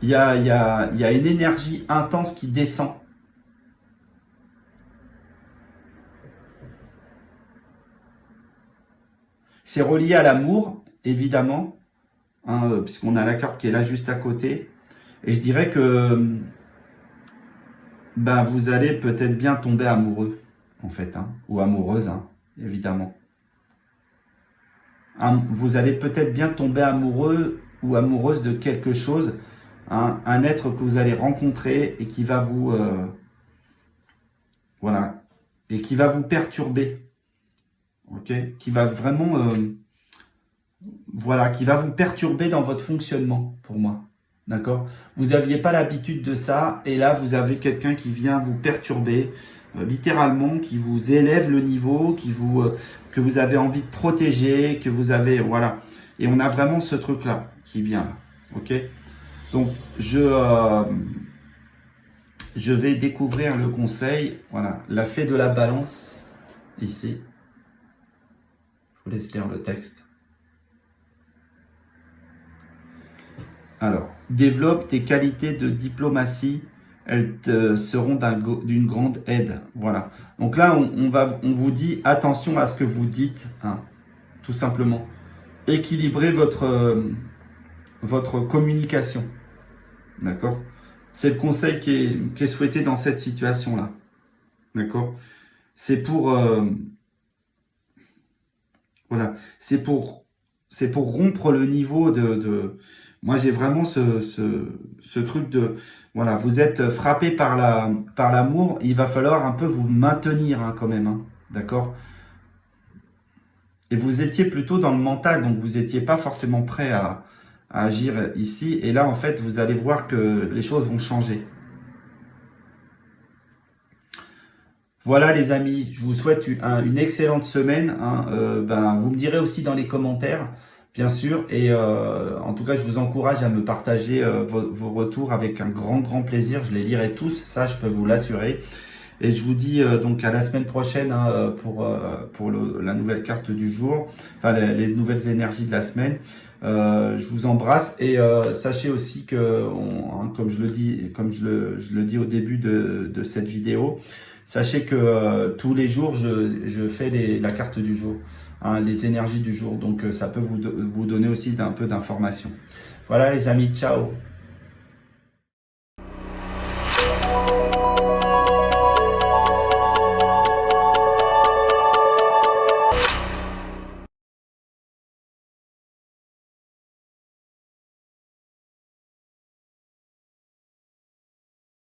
Il y a une énergie intense qui descend. C'est relié à l'amour, évidemment, hein, puisqu'on a la carte qui est là juste à côté. Et je dirais que vous allez peut-être bien tomber amoureux. en fait, hein, ou amoureuse, hein, évidemment. Vous allez peut-être bien tomber amoureux ou amoureuse de quelque chose, hein, un être que vous allez rencontrer et qui va vous... voilà, et qui va vous perturber, ok, qui va vraiment... voilà, qui va vous perturber dans votre fonctionnement, pour moi. D'accord? Vous n'aviez pas l'habitude de ça, et là, vous avez quelqu'un qui vient vous perturber, littéralement, qui vous élève le niveau, que vous avez envie de protéger, que vous avez... Voilà. Et on a vraiment ce truc-là qui vient là. Ok? Donc, je vais découvrir le conseil. Voilà. La fée de la balance, ici. Je vous laisse lire le texte. Alors, développe tes qualités de diplomatie, elles te seront d'une grande aide. Voilà. Donc là, on vous dit attention à ce que vous dites, hein, tout simplement. Équilibrez votre communication. D'accord? C'est le conseil qui est souhaité dans cette situation-là. D'accord? C'est pour... voilà. C'est pour rompre le niveau moi, j'ai vraiment ce truc de... Voilà, vous êtes frappé par l'amour, il va falloir un peu vous maintenir, hein, quand même. Hein, d'accord? Et vous étiez plutôt dans le mental, donc vous n'étiez pas forcément prêt à agir ici. Et là, en fait, vous allez voir que les choses vont changer. Voilà les amis, je vous souhaite une excellente semaine. Hein. Vous me direz aussi dans les commentaires, bien sûr. Et en tout cas, je vous encourage à me partager vos retours avec un grand plaisir. Je les lirai tous, ça je peux vous l'assurer. Et je vous dis donc à la semaine prochaine, hein, pour la nouvelle carte du jour, enfin les nouvelles énergies de la semaine. Je vous embrasse et sachez aussi que, comme je le dis au début de cette vidéo, sachez que tous les jours je fais la carte du jour, hein, les énergies du jour. Donc ça peut vous donner aussi un peu d'informations. Voilà les amis, ciao.